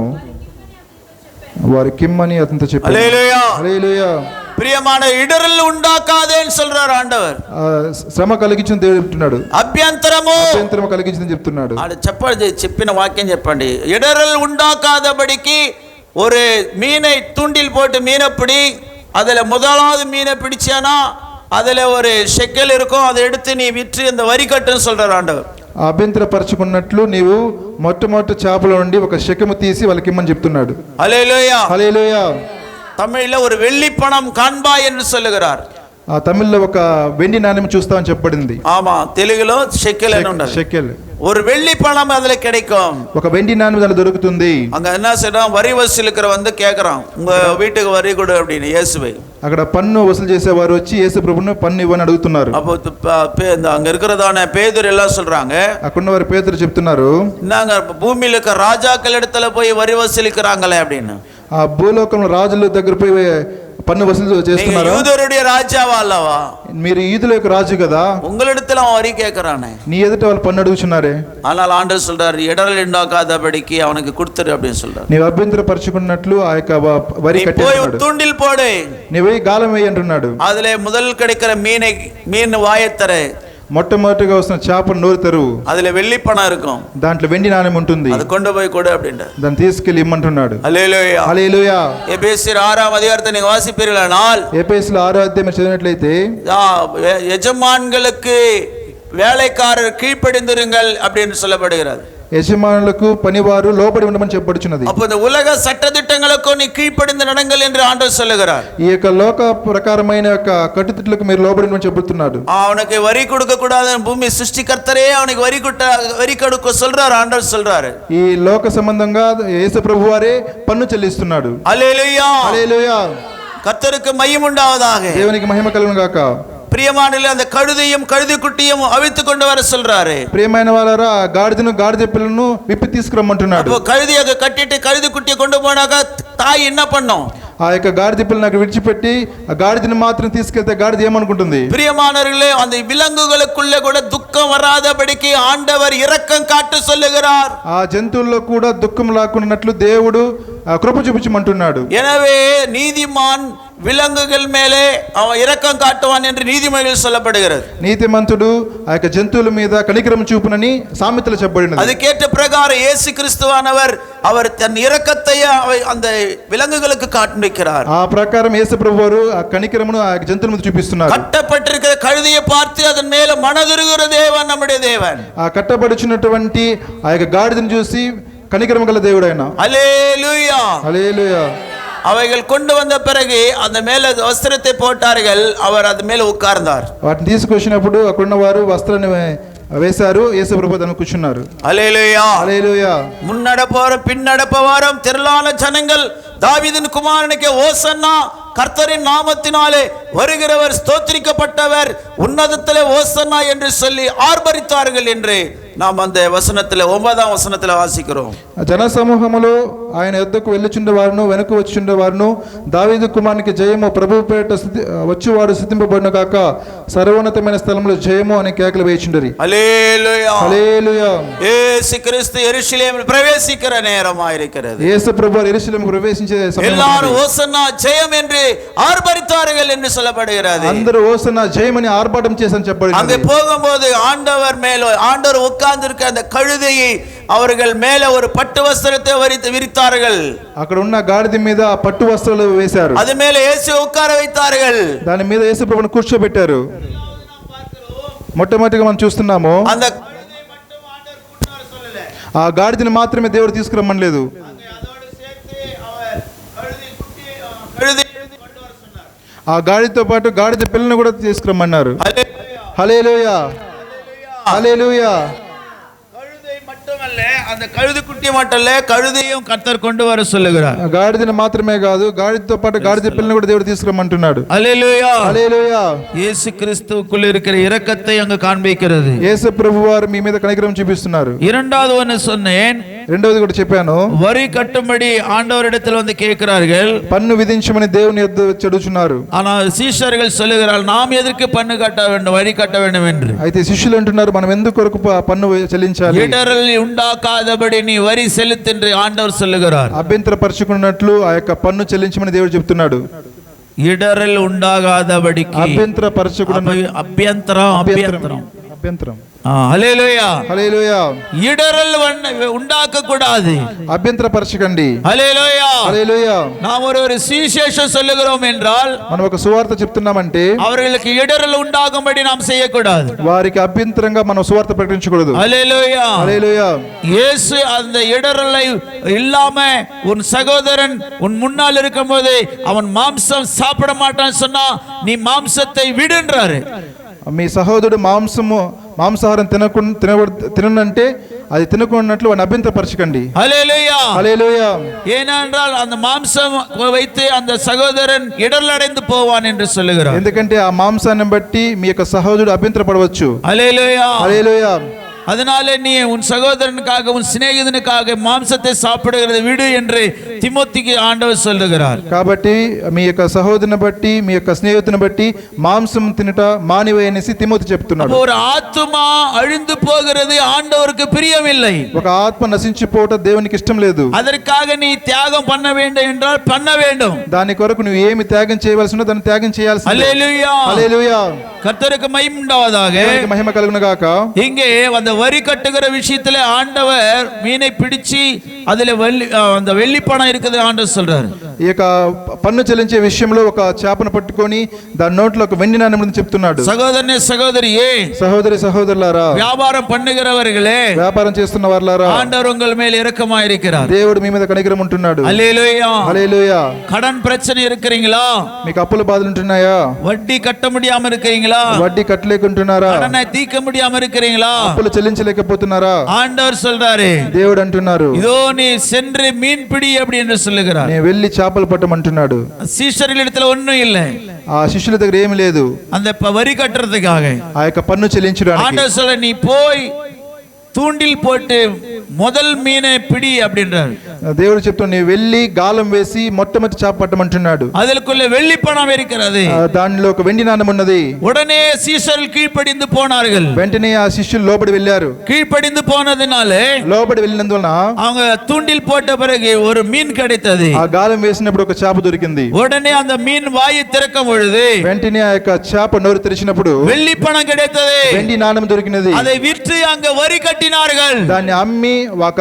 వారి కిమ్మని అతనితో చెప్పాడు. హల్లెలూయా, హల్లెలూయా. பிரியமான இடரல் உண்டாக்காதேன்னு சொல்றார் ஆண்டவர். శ్రమ కలిగించిన దేవుడు చెప్తున్నాడు, అభ్యంతరం కలిగించిందని చెప్తున్నాడు. చెప్పిన వాక్యం చెప్పండి. இடரல் உண்டாக்காதபடிக்கு ஒரு மீனை தூண்டில் போட்டு மீனை பிடி, அதுல முதலாவது மீனை பிடிச்சானா அதுல ஒரு ஷெக்கல் இருக்கும், அதை எடுத்து நீ விற்று இந்த வரி கட்டுன்னு சொல்றார் ஆண்டவர். అభ్యంతరపరచుకున్నట్లు నీవు మొట్టమొదటి చేపల నుండి ఒక శకము తీసి వాళ్ళకి ఇమ్మని చెప్తున్నాడు. హల్లెలూయా, హల్లెలూయా. தமிழ்ல ஒரு வெள்ளி பணம் காண்பாய் என்று சொல்லுகிறார். ఆ తమిళ్లో ఒక వెండి నాణెం చూస్తామని చెప్పబడింది. ஆமா, తెలుగులో షెకెల్ అని ఉండాలి. షెకెల్, ஒரு வெள்ளி பணம் அதுல கிடைக்கும். ఒక వెండి నాణెం அதுல దొరుకుతుంది. அங்க என்ன செய்றான், வரி வசூலிக்கிற கேக்குறான், உங்க வீட்டுக்கு வரி கொடு அப்படின்னு இயேசுவை. అక్కడ పన్ను వసూలు చేసేవారు వచ్చి యేసు ప్రభువును పన్ను ఇవ్వని అడుగుతున్నారు. அப்போ அங்க இருக்கிறதான பேதுரு எல்லாம் சொல்றாங்க, అక్కడ వారి పేతురు చెప్తున్నారు, நாங்க பூமியில இருக்க ராஜாக்கள் இடத்துல போய் வரி வசூலிக்கிறாங்களே அப்படின்னு. ఆ భూలోకంలో రాజుల దగ్గర పోయి పన్ను వసూలు நீங்க చేస్తున్నారా? யூதருடைய ராஜாவா அல்லவா? మీరు ఈదుల యొక్క రాజు కదా, உங்களிடத்துல அவன் வரி கேட்கறானே. నీ ఎదుట వాళ్ళు పన్ను అడుగుచున్నారే. ஆனால் ஆண்டவர் சொல்றாரு, இடரல் உண்டாக்காதபடிக்கு அவனுக்கு கொடுத்துரு அப்படின்னு சொல்றாரு. నీవు అభ్యంతరపరచుకున్నట్లు ఆ యొక్క వరి நீ போய் కట్టేస్తున్నాడు. தூண்டில் போடு, నీవు గాలం వేయి అంటున్నాడు. அதுல முதல் கிடைக்கிற மீன் வாயத்தர, మొట్టమొదటిగా వస్తున్న చేపను నోరు తెరువు, அதுல வெள்ளி பணம் இருக்கும், దాంట్లో వెండి నాణెం ఉంటుంది, அது கொண்டு போய் கொடு அப்படின்ற. దాన్ని తీసుకెళ్లి ఇమ్మంటున్నాడు. హల్లెలూయా. హల్లెలూయా. எபேசியர் 6ஆம் அதிகாரத்தை நீங்க வாசிப்பீர்களானால், ఎఫెసీయుల 6వ అధ్యాయం చదివినట్లయితే, எஜமான்களுக்கு வேலைக்காரர் கீழ்ப்படிந்திருங்கள் அப்படின்னு சொல்லப்படுகிறது. యజమానులకు పనివారు లోబడి ఉండమని చెప్పబడుచున్నది. அப்ப இந்த உலக சட்டதிட்டங்களுக்கும் நீ கீழ்ப்படிந்து நடங்கள் என்று ஆண்டவர் சொல்லுகிறார். ఈ యొక్క లోక ప్రకారమైన యొక్క కట్టుదిట్టలకు మీరు లోబడి ఉండమని చెబుతున్నాడు. அவனுக்கு வரி கொடுக்க கூடாது, பூமி சிருஷ்டிకర్తరే அவனுக்கு வரி கொடுக்க சொல்றாரு, ஆண்டவர் சொல்றாரு. ఈ లోక సంబంధంగా యేసు ప్రభువారే పన్ను చెల్లిస్తున్నాడు. హల్లెలూయా. హల్లెలూయా. கர்த்தருக்கு மகிமை உண்டாவதாக. దేవునికి మహిమ కలుగును గాక. பிரியமானவர்களே, அந்த கழுதையும் கழுதை குட்டியும் அவித்து கொண்டு வர சொல்றாரு. ప్రియమైన వాళ్ళారా, గాడిదను గాడిద పిల్లను విప్పి తీసుకురమ్మంటున్నాడు. அப்போ கழுதையை கட்டிட்டு கழுதை குட்டியை கொண்டு போனாக்க தாய் என்ன பண்ணும்? ఆ యొక్క గాడిద పిల్లని అక్కడ విడిచిపెట్టి ఆ గాడిదని మాత్రం తీసుకెళ్తే గాడిద ఏమనుకుంటుంది? பிரியமானவர்களே, அந்த விலங்குகளுக்குள்ளே கூட துக்கம் வராதபடிக்கு ஆண்டவர் இரக்கம் காட்ட சொல்லுகிறார். ఆ జంతువుల్లో కూడా దుఃఖం లాక్కున్నట్లు దేవుడు కృప చూపించమంటున్నాడు. எனவே நீதிமான் விலங்குகள் மேலே அவன் இரக்கம் காட்டுவான் என்று நீதிமொழிகள் சொல்லப்படுகிறது. నీతిమంతుడు ఆ యొక్క జంతువుల మీద కనికరం చూపునని సామెతలు చెప్పబడినది. அதுக்கேற்ற பிரகாரம் இயேசு கிறிஸ்துவானவர் அவர் தன் இரக்கத்தை அந்த விலங்குகளுக்கு காண்பிக்கிறார். ఆ ప్రకారం యేసు ప్రభువారు ఆ కనికరమును ఆ జంతువుల మీద చూపిస్తున్నారు. కట్టపట్టిరుக்கிற కழுதையை பார்த்து அதன் மேல మనదురుగుற தேவன் நம்முடைய தேவன். ఆ కట్టబడుచున్నటువంటి ఆ యొక్క గాడిదను చూసి కనికరం గల దేవుడు ఆయన. హల్లెలూయా. హల్లెలూయా. அவைகள் கொண்டு வந்த பிறகு அந்த மேல வஸ்திரத்தை போட்டார்கள், அவர் அது மேல உட்கார்ந்தார். వాటిని తీసుకొచ్చినప్పుడు అక్కడున్న వారు వస్త్రాన్ని వేశారు, యేసు ప్రభు దాని కూర్చున్నారు. ஹல்லேலூயா. హల్లెలూయా. முன்னடப்போரும் பின்னடப்பவாரும் திரளான ஜனங்கள் தாவீதின் குமாரனுக்கு ஓசன்னா, கர்த்தரின் நாமத்தினாலே வருகிறவர் ஸ்தோத்திரிக்கப்பட்டவர், உன்னதத்திலே ஓசன்னா என்று சொல்லி ஆர்ப்பரித்தார்கள் என்று நாம் அந்த வசனத்தில் 9ஆம் வசனத்தில் வாசிக்கிறோம். జన సమూహములో ఆయన యొద్దకు వెళ్ళుచుండే వారును వెనుక వచ్చుండే వారును దావీదు కుమారునికి జయము, ప్రభువు పేరిట వచ్చువాడు స్తుతింపబడును గాక, సర్వోన్నతమైన స్థలములో జయము అని కేకలు వేయుచుండరి. హల్లెలూయా. హల్లెలూయా. యేసు கிறிஸ்து எருசலேமில் பிரவேசிக்கிற நேரமாக இருக்கிறது. యేసు ప్రభువు యెరూషలేముకు ప్రవేశించే సమయం. எல்லாரும் ஓசன்னா ஜெயம் என்று ஆர்ப்பரித்தார்கள் என்று சொல்லப்படுகிறது. అందరూ ఓసన్నా జయమని ఆర్భాటం చేసని చెప్పబడింది. அங்கே போகும்போது ஆண்டவர் உட்கார்ந்திருக்க அந்த கழுதையை அவர்கள் மேல ஒரு பட்டு வஸ்திரத்தை விரித்தார்கள். అక్కడ ఉన్న గాడిద మీద పట్టు వస్త్రాలు వేశారు. அது மேல இயேசு உட்கார வைத்தார்கள். దాని మీద యేసు ప్రభువును కూర్చోబెట్టారు. మొట్టమొదటిగా మనం చూస్తున్నాము, அந்த ఆ గాడిదని మాత్రమే దేవుడు తీసుకురమ్మనలేదు. ఆ గాడితో పాటు గాడిద పిల్లని కూడా తీసుకురమ్మన్నారు. హల్లెలూయా. హల్లెలూయా. அந்த கழுதை குட்டி மட்டுமல்ல, கழுதையும் கர்த்தர் கொண்டு வர சொல்லுகிறார். గాడిదని మాత్రమే కాదు, గాడితో పాటు గాడిద పిల్లని కూడా దేవుడు తీసుకురమ్మంటున్నాడు. హల్లెలూయా. హల్లెలూయా. యేసు கிறிஸ்துவுக்குள் இருக்கிற இரக்கத்தை அங்கு காண்பிக்கிறது. యేసు ప్రభువారు మీ మీద కనికరం చూపిస్తున్నారు. இரண்டாவது ஒன்னு சொன்னேன், రెండవది కూడా చెప్పాను. வரி கட்டும்படி ஆண்டவரிடத்தில் வந்து கேட்கிறார்கள், పన్ను విధించమని దేవుని యొద్ద చెడుచున్నారు. ஆனால் சீஷர்கள் சொல்லுகிறார்கள், நாம் எதற்கு பன்னு கட்ட வேண்டும், வரி கட்ட வேண்டும் என்று. అయితే శిష్యులు అంటున్నారు, మనం ఎందుకు కొరకు పన్ను చెల్లించాలి? இடரல் உண்டாக்காதபடி நீ வரி செலுத்து என்று ஆண்டவர் சொல்லுகிறார். అభ్యంతరపరచుకున్నట్లు ఆ యొక్క పన్ను చెల్లించమని దేవుడు చెప్తున్నాడు. இடரல் உண்டாகாதபடிக்கு అభ్యంతరం. హల్లెలూయా. హల్లెలూయా. இடரல் உண்டாக்க கூடாது. అభ్యంతరపరచకండి. హల్లెలూయా. హల్లెలూయా. நாம் ஒரு சுவிசேஷம் சொல்லுகிறோம் என்றால், మనం ఒక సువార్త చెప్తున్నామంటే அவர்களுக்கு இடரல் உண்டாகும்படி நாம் செய்யக்கூடாது. వారికి అభ్యంతరంగా మనం సువార్త ప్రకటించకూడదు. హల్లెలూయా. హల్లెలూయా. இயேசு அந்த இடரலை இல்லாம உன் சகோதரன் உன் முன்னால் இருக்கும்போது அவன் மாம்சம் சாப்பிட மாட்டான்னு சொன்னா நீ மாம்சத்தை விடுன்றாரு. మీ సహోదరుడు మాంసాహారం తినంటే అది తినకున్నట్లు వాడిని అభ్యంతరపరచకండి. హల్లెలూయా. హల్లెలూయా. ஏனென்றால் அந்த மாம்சம் வைத்து அந்த சகோதரன் இடரல் அடைந்து போவான் என்று சொல்லுகிறார். ఎందుకంటే ఆ మాంసాన్ని బట్టి మీ యొక్క సహోదరుడు అభ్యంతరపడవచ్చు. హల్లెలూయా. హల్లెలూయా. அதனாலே நீ உன் சகோதரனுக்காக உன் சிநேகிதனுக்காக மாம்சத்தை சாப்பிடுகிறது விடு என்று திமோத்திக்கு ஆண்டவர் சொல்லுகிறார். కాబట్టి మీ యొక్క సహోదరుని బట్టి మీ యొక్క స్నేహితుని బట్టి మాంసం తినట మానివేయనేసి తిమోతి చెప్తున్నాడు. ஒரு ஆத்துமா அழிந்து போகிறது ஆண்டவருக்கு பிரியமில்லை. ఒక ఆత్మ నశించిపోవట దేవునికి ఇష్టం లేదు. அதற்காக நீ தியாகம் பண்ண வேண்டும் என்றால் பண்ண வேண்டும். దాని కొరకు నువ్వు ఏమి త్యాగం చేయవలసినో దాన్ని త్యాగం చేయాల్సిందే. హల్లెలూయా హల్లెలూయా. கர்த்தருக்கு மகிமை உண்டாவதாக. దేవునికి మహిమ కలుగును గాక. இங்கே அந்த வரி கட்டுகிற விஷயத்திலே ஆண்டவர் மீனை பிடிச்சி அதிலே அந்த வெள்ளி பணம் இருக்குது ஆண்டவர் சொல்றாரு. ఈ యొక్క పన్ను చెల్లించే విషయంలో ఒక చేపను పట్టుకొని దాని నోట్లో ఒక వెండి నాణెం చెప్తున్నాడు. సహోదరనే సహోదరియే, సహోదరి సహోదరులారా, వ్యాపారం பண்ணுகிறவர்களே, వ్యాపారం చేస్తున్న వారులారా, ஆண்டவர் உங்கள் மேல் இரக்கமாய் இருக்கிறார். దేవుడు మీ మీద కనికరం ఉంటున్నాడు. హల్లెలూయా హల్లెలూయా. கடன் பிரச்சனை இருக்கிறீங்களா? మీకు అప్పుల బాధలు ఉంటున్నాయా? వడ్డీ కట్ట முடியாம இருக்கிறீங்களா? వడ్డీ కట్టలేకుంటున్నారా? கடனை தீர்க்க முடியாம இருக்கிறீங்களா? అప్పులు చెల్లించలేకపోతున్నారా? ஆண்டவர் சொல்றாரு, దేవుడు అంటున్నారు, இதோ நீ சென்று மீன் பிடி அப்படி என்று சொல்லுகிறார். నేను వెళ్ళి చేపలు పట్టమంటున్నాడు. சீஷர்களிடத்துல ஒண்ணும் இல்லை, ఆ శిష్యుల దగ్గర ఏమీ లేదు. அந்த வரி கட்டுறதுக்காக ఆ యొక్క పన్ను చెల్లించడానికి. ஆண்டவர் சொல்ற, நீ போய் தூண்டில் போட்டு முதல் மீனை பிடி அப்படின்றார். దేవుడు చెప్తాడు, నీ వెళ్ళి గాలం వేసి మొట్టమొదటి చేప పట్టమంటున్నాడు. அதற்குள்ள வெள்ளி பணம் இருக்கிறது, దానిలో ఒక వెండి నాణెం ఉన్నది. உடனே சீஷர்கள் கீழ்ப்படிந்து போனார்கள். వెంటనే ఆ శిష్యులు లోబడి వెళ్ళారు. கீழ்ப்படிந்து போனதுனால లోబడి వెళ్ళినందువలన அவங்க தூண்டில் போட்ட பிறகு ஒரு மீன் கிடைத்தது. ఆ గాలం వేసినప్పుడు ఒక చేప దొరికింది. உடனே அந்த மீன் வாயை திறக்கும் பொழுது వెంటనే ఆ యొక్క చేప నోరు తెరిచినప్పుడు வெள்ளி பணம் கிடைத்தது. వెండి నాణెం దొరికినది. அதை விற்று அங்க வரி கட்டினார்கள். దాన్ని అమ్మి ఒక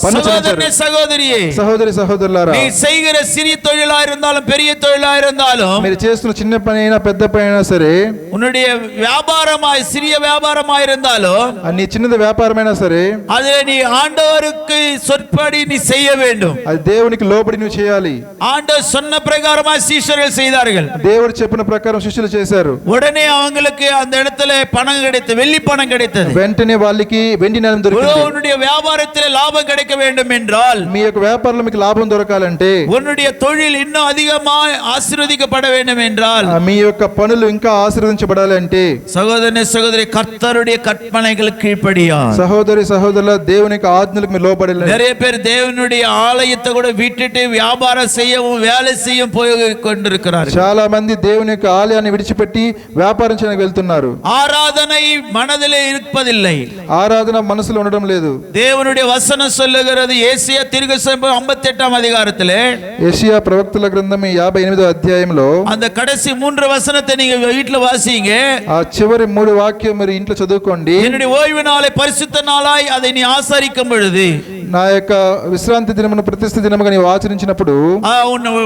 పన్ను చెల్లించారు. సహోదరియే, సహోదరి సహోదరులారా, நீ செய்கிற சிறிய தொழிலா இருந்தாலும் பெரிய தொழிலா இருந்தாலும், మీరు చేస్తున్న చిన్న పని అయినా పెద్ద పని అయినా సరే, உன்னுடைய வியாபாரமாய் சிறிய வியாபாரமாய் இருந்தாலும், నీ చిన్నది వ్యాపారమైనా సరే, அதிலே நீ ஆண்டவருக்கு சொற்படி நீ செய்ய வேண்டும். అది దేవునికి లోబడి నువ్వు చేయాలి. ஆண்டவர் சொன்ன பிரகாரமாய் சீஷர்கள் செய்தார்கள். దేవుడు చెప్పిన ప్రకారం శిష్యులు చేశారు. உடனே அவங்களுக்கு அந்த இடத்துல பணம் கிடைத்தது, வெள்ளி பணம் கிடைத்தது. వెంటనే వాళ్ళకి వెండి నాణెం దొరికింది. உன்னுடைய வியாபாரத்திலே லாபம் கிடைக்க வேண்டும் என்றால், మీ యొక్క వ్యాపారంలో మీకు లాభం దొరకాలంటే, உன்னுடைய தொழில் இன்னும் அதிகமாய் ஆசீர்வதிக்கப்பட வேண்டும் என்றால், మీ యొక్క పనులు ఇంకా ఆశీర్వదించబడాలి అంటే, சகோதரனே சகோதரி, கர்த்தருடைய கற்பனைகளுக்கு கீழ்ப்படியா. సహోదరి సహోదరుల దేవునికి ఆజ్ఞలకు మీరు లోబడాలి. நிறைய பேர் தேவனுடைய ஆலயத்தை கூட விட்டுட்டு வியாபாரம் செய்யவும் வேலை செய்யவும் போய் கொண்டிருக்கிறார்கள். చాలా మంది దేవుని యొక్క ఆలయాన్ని విడిచిపెట్టి వ్యాపారం చేయడానికి వెళ్తున్నారు. ஆராதனை மனதிலே இருப்பதில்லை, ఆరాధన మనసులో ఉండడం లేదు. தேவனுடைய வசனம் சொல்லுகிறது, ஏசாயா தீர்க்கதரிசனம் 58ஆம் அதிகாரத்திலே, యెషయా ప్రవక్తల గ్రంథం 58వ అధ్యాయంలో அந்த கடைசி 3 வசனத்தை நீங்க வீட்ல வாசிங்க. ఆ చివరి 3 వాక్యం మీరు ఇంట్లో చదువుకోండి. என்னுடைய ஓய்வு நாளை பரிசுத்த நாளாய் அதை நீ ஆசரிக்கும் பொழுது, నా యొక్క విశ్రాంతి దినమును ప్రతిష్ఠ దినముగా నీవు ఆచరించినప్పుడు,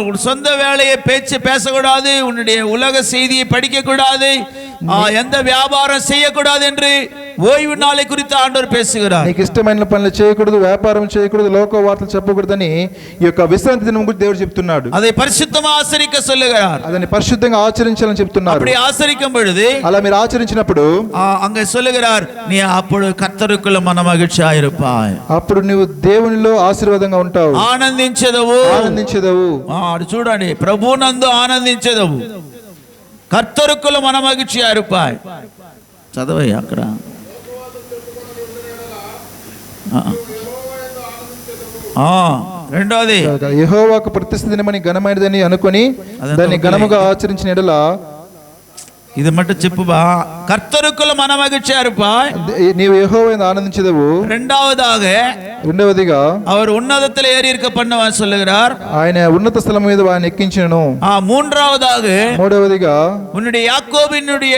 உன் சொந்த வேலையை பேசக்கூடாது, உன்னுடைய உலக செய்தியை படிக்க கூடாது, எந்த வியாபாரம் செய்யக்கூடாது என்று ஓய்வு நாளை குறித்து ஆண்டவர் பேசுகிறார். నీకు ఇష్టమైన పనులు చేయకూడదు, వ్యాపారం చేయకూడదు, లోక వార్తలు చెప్పకూడదని ఈ యొక్క విశ్రాంతి దినం గురించి దేవుడు చెప్తున్నాడు. அதை பரிசுத்தமா ஆசரிக்க சொல்லுகிறார். అదని పరిశుద్ధంగా ఆచరించాలని చెప్తున్నారు. அப்படி ஆசரிக்கும் பொழுது, అలా మీరు ఆచరించినప్పుడు அங்க சொல்லுகிறார், நீ அப்பொழுது கர்த்தருக்குள்ள மனமகிழ்ச்சியா இருப்பாய். అప్పుడు నువ్వు దేవునిలో ఆశీర్వాదంగా ఉంటావు. ఆనందించెదవు. అది చూడండి, ప్రభునందు ఆనందించెదవు, కర్తరుకుల మనమగిచ్చియా ఇరుపాయ్. చదవయ్య అక్కడ. రెండోది, యెహోవాకు ప్రతిష్ఠ దినమని ఘనమైనదని అనుకొని దాన్ని ఘనముగా ఆచరించిన ఎడల, ఇది మట్టు చెప్పుబా, கர்த்தருக்குள்ள மனமகிழ்ச்சியா இருப்பாய், నీవు యెహోవాను ఆనందించెదవు. రెండవదిగా அவர் உன்னதத்தில் ஏறி இருக்க பண்ணுவார் சொல்லுகிறார். ఆయన ఉన్నత స్థలం మీద ఆయన ఎక్కించెను. మూడవదిగా உன்னுடைய யாக்கோபினுடைய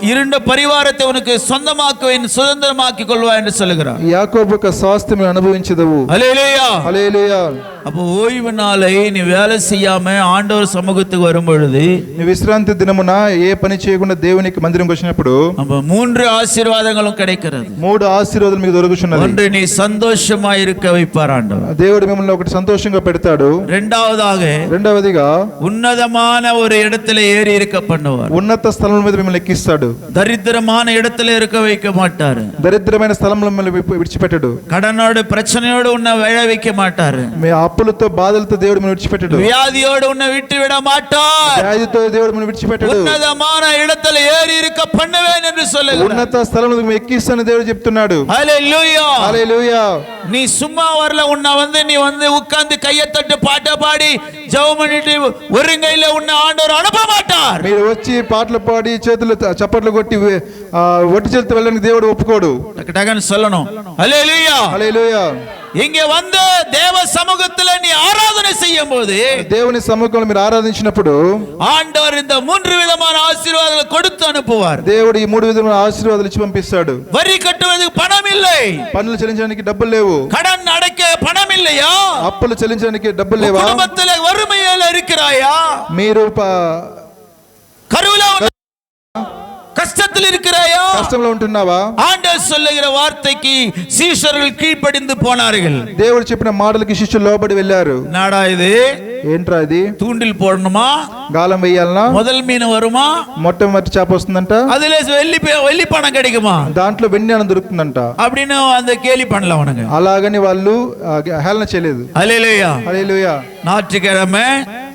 இருண்ட பரிவாரத்தை உனக்கு சொந்தமாக்குவேன், சுதந்திரமாக்கி கொள்வாய் என்று சொல்லுகிறார். యాకోబు యొక్క స్వాస్థ్యం అనుభవించెదవు. హల్లెలూయా, హల్లెలూయా. அப்போ ஓய்வு நாளை நீ வேலை செய்யாம ஆண்டவர் சமூகத்துக்கு வரும் பொழுது, నీ విశ్రాంతి దినమున ఏ పని చేయకుండా దేవునికి మందిరంకి వచ్చినప్పుడు 3 ஆசீర్వాదங்களும் கிடைக்கிறது. 3 ఆశీర్వాదాలు మీకు దొరుకుచున్నవి. ஒன்று, நீ சந்தோஷமா இருக்க வைப்பார் ஆண்டவர். దేవుడు మిమ్మల్ని ఒకటి సంతోషంగా పెడతాడు. రెండవదిగా ఉన్నతமான ஒரு இடத்துல ஏறி இருக்க பண்ணுவார். ఉన్నత స్థలం మీద మిమ్మల్ని ఎక్కిస్తాడు. దరిద్రமான இடத்துல இருக்க வைக்க மாட்டார். దరిద్రమైన స్థలంలో మిమ్మల్ని విడిచిపెట్టడు. கடனோடு பிரச்சனையோடு உன்னை வாழ வைக்க மாட்டார். మీ ఆ అప్పులతో బాధలతో దేవుడు మనం విడిచిపెట్టడు. வியாதியோடு உன்னை விட்டு விட மாட்டார். వ్యాధితో దేవుడు మనం విడిచిపెట్టడు. ఉన్నతமான இடத்துல ஏறி இருக்க பண்ணுவேன் என்று சொல்லுகிறார். ఉన్నత స్థలంలో ఎక్కిస్తానని దేవుడు చెప్తున్నాడు. హల్లెలూయా హల్లెలూయా. நீ சும்மா வரல, உன்னை நீ உட்கார்ந்து கையை தட்டு பாட்ட பாடி ஜெபம் பண்ணிட்டு ஒரு கையில உன்னை ஆண்டவர் அனுப்ப மாட்டார். మీరు వచ్చి పాటలు పాడి చేతులు చప్పట్లు కొట్టి ఒట్టి చేతులతో వెళ్ళడానికి దేవుడు ఒప్పుకోడు. டகன்னு சொல்லணும். ஹல்லேலூயா హల్లెలూయా. இங்கே வந்து தேவ சமூகத்தில் நீ ஆராதனை செய்யும் போது, దేవుని సముఖంలో మీరు ఆరాధించినప్పుడు ஆண்டவர் இந்த 3 விதமான ஆசீர்வாதங்களை கொடுத்து அனுப்புவார். దేవుడు ఈ 3 విధమైన ఆశీర్వాదాలు ఇచ్చి పంపిస్తాడు. வரி கட்டுவதற்கு பணம் இல்லை, పన్నులు చెల్లించడానికి డబ్బులు లేవు. கடன் அடைக்க பணம் இல்லையா? అప్పులు చెల్లించడానికి డబ్బులు లేవా? குடும்பத்தில் வறுமையில இருக்கிறாயா? మీరు கருவில கஷ்டத்தில் இருக்கிறாயா? కష్టంలో ఉంటున్నావా? ஆண்டவர் சொல்லுகிற வார்த்தைக்கு சீஷர்கள் கீழ்ப்படிந்து போனார்கள். దేవుడు చెప్పిన మాటలకి శిష్యులు లోబడి వెళ్ళారు. நாடா இது ఏంట్రా ఇది? தூண்டில் போடணுமா? గాలం వేయాలనా? முதல் மீன் வருமா? మొట్టమొదటి చేప వస్తుందంట. அதுல வெள்ளி பணம் கிடைக்குமா? దాంట్లో వెండి అన్నం దొరుకుతుందంట. அப்படின்னு அந்த கேலி பண்ணல அவனுங்க. అలాగని వాళ్ళు హేళన చేయలేదు. హల్లెలూయా. హల్లెలూయా. ஞாயிற்றுக்கிழமை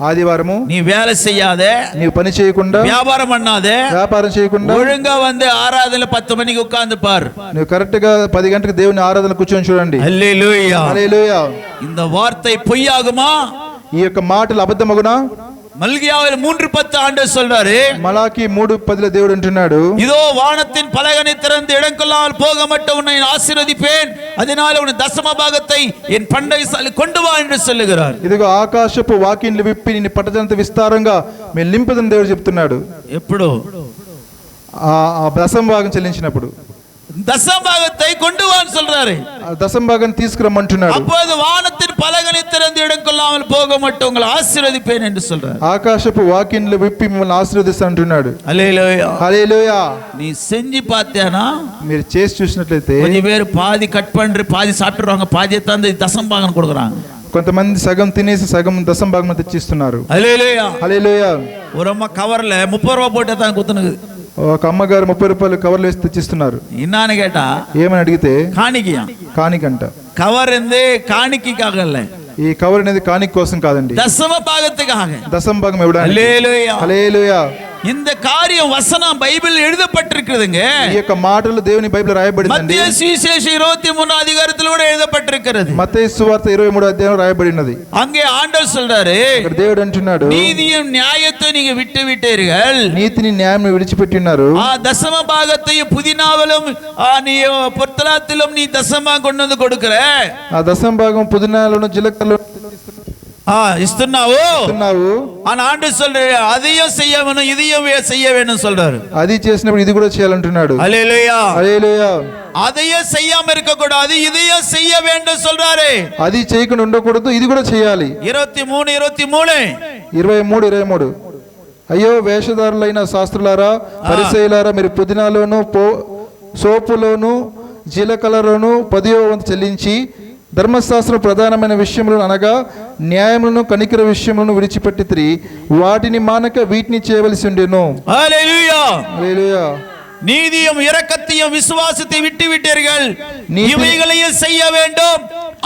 ఆదివారము நீ வேலை செய்யாதே, నీవు పని చేయకుండా, வியாபாரம் பண்ணாதே, వ్యాపారం చేయకుండా ஒழுங்கா வந்து ஆராதனை 10 மணிக்கு உட்கார்ந்து பார். నువ్వు కరెక్ట్ గా 10 గంటలకు దేవుని ఆరాధన కూర్చొని చూడండి. హల్లెలూయా. హల్లెలూయా. இந்த வார்த்தை பொய்யாகுமா? ఈ యొక్క మాటలు అబద్ధమగునా? மல்கியாவில் 3:10 ஆண்டவர் சொல்றாரு. మలాకి 3:10 దేవుడు అంటున్నాడు, இதோ வானத்தின் பலகனை திறந்து இடங்கொள்ளாமல் போக மட்டும் உன்னை ஆசீர்வதிப்பேன், அதனால உன் தசம பாகத்தை என் பண்டகசாலை கொண்டு வா என்று சொல்லுகிறார். ఇదిగో ఆకాశపు వాకిన్లు విప్పి నిన్ను పట్టజంత విస్తారంగా మేము నింపుదని దేవుడు చెప్తున్నాడు. ఎప్పుడు? ఆ దశమ భాగం చెల్లించినప్పుడు దశమ భాగத்தை கொண்டு வான்னு சொல்றாரு. దశమ భాగం తీసుకురమ్మంటున్నాడు. அப்போது வானத்தின் பலகனை திறந்து இடங்கொள்ளாமல் போக மட்டும் உங்களை ஆசீர்வதிப்பேன் என்று சொல்றார். ఆకాశపు వాకిన్లు విప్పి మిమ్మల్ని ఆశీర్వదిస్తా అంటున్నాడు. హల్లెలూయా. హల్లెలూయా. நீ செஞ்சு பார்த்தியானா? మీరు చేసి చూసినట్లయితే கொஞ்சம் பேர் பாதி கட் பண்ற பாதி சாப்பிட்டுருவாங்க, பாதியை தந்து தசம பாகம் கொடுக்குறாங்க. కొంతమంది సగం తినేసి సగం దశమ భాగం తెచ్చిస్తున్నారు. హల్లెలూయా. హల్లెలూయా. ஒரு அம்மா கவர்ல 30 ரூபாய் போட்டு தான் குத்துனுது. ఒక అమ్మగారు 30 రూపాయలు కవర్లు వేసి తెచ్చిస్తున్నారు. ఎన్నాను కేటా? ఏమని అడిగితే కాணிకయా? కాணிకంట. కవర్ ఎందు కాணிకకాக இல்ல, ఈ కవర్ అనేది కాணிక కోసం కాదండి, దశమ భాగத்துக்காக. దశమ భాగం ఇవ్వడానికి. హల్లెలూయా. హల్లెలూయా. இந்த காரியம் வசனம் பைபிள் எழுதப்பட்டிருக்குதுங்க. ఈ యొక్క మాటలు దేవుని బైబిల్ రాయబడిందండి. మత్తయి సువిశేషం 23 அதிகாரத்தில் கூட எழுதப்பட்டிருக்கிறது. మత్తయి సువార్త 23 అధ్యాయం రాయబడినది. அங்கே ஆண்டவர் சொல்றாரு, దేవుడు అంటున్నాడు, நீதியும் நியாயத்தை நீங்க விட்டு விட்டீர்கள், నీతిని న్యాయం విడిచిపెట్టినారు, ఆ దశమ భాగத்தையும் పుదీనాவிலும் நீ పొత్తలాத்திலும் நீ దశమ கொண்டு வந்து கொடுக்கிற, ఆ దశమ భాగం పుదీనాలోను జీలకర్రలో ఇస్తున్నావు. ஆனா ஆண்டவர் சொல்றாரு, அதையும் செய்ய வேணும் இதையும் செய்ய வேணும் சொல்றாரு. అది చేసినప్పుడు ఇది కూడా చేయాలంటున్నాడు. హల్లెలూయా. హల్లెలూయా. அதையும் செய்யாம இருக்க கூடாது, இதையும் செய்ய வேண்டும் சொல்றாரு. అది చేయకుండా ఉండకూడదు, ఇది కూడా చేయాలి. 23 అయ్యో వేషధారులైన శాస్త్రులారా, పరిసయ్యులారా, మీరు పుదీనాలోను సోపులోను జీలకర్రలోను 10వ వంతు చెల్లించి ధర్మశాస్త్రం ప్రధానమైన విషయములను అనగా న్యాయములను కనికర విషయములను విడిచిపెట్టితిరి, వాటిని మానక వీటిని చేయవలసి ఉండెను. హల్లెలూయా. హల్లెలూయా. நீதியும் இரக்கத்தையும் விசுவாசத்தை விட்டு விட்டீர்கள், இவைகளையும் செய்ய வேண்டும்,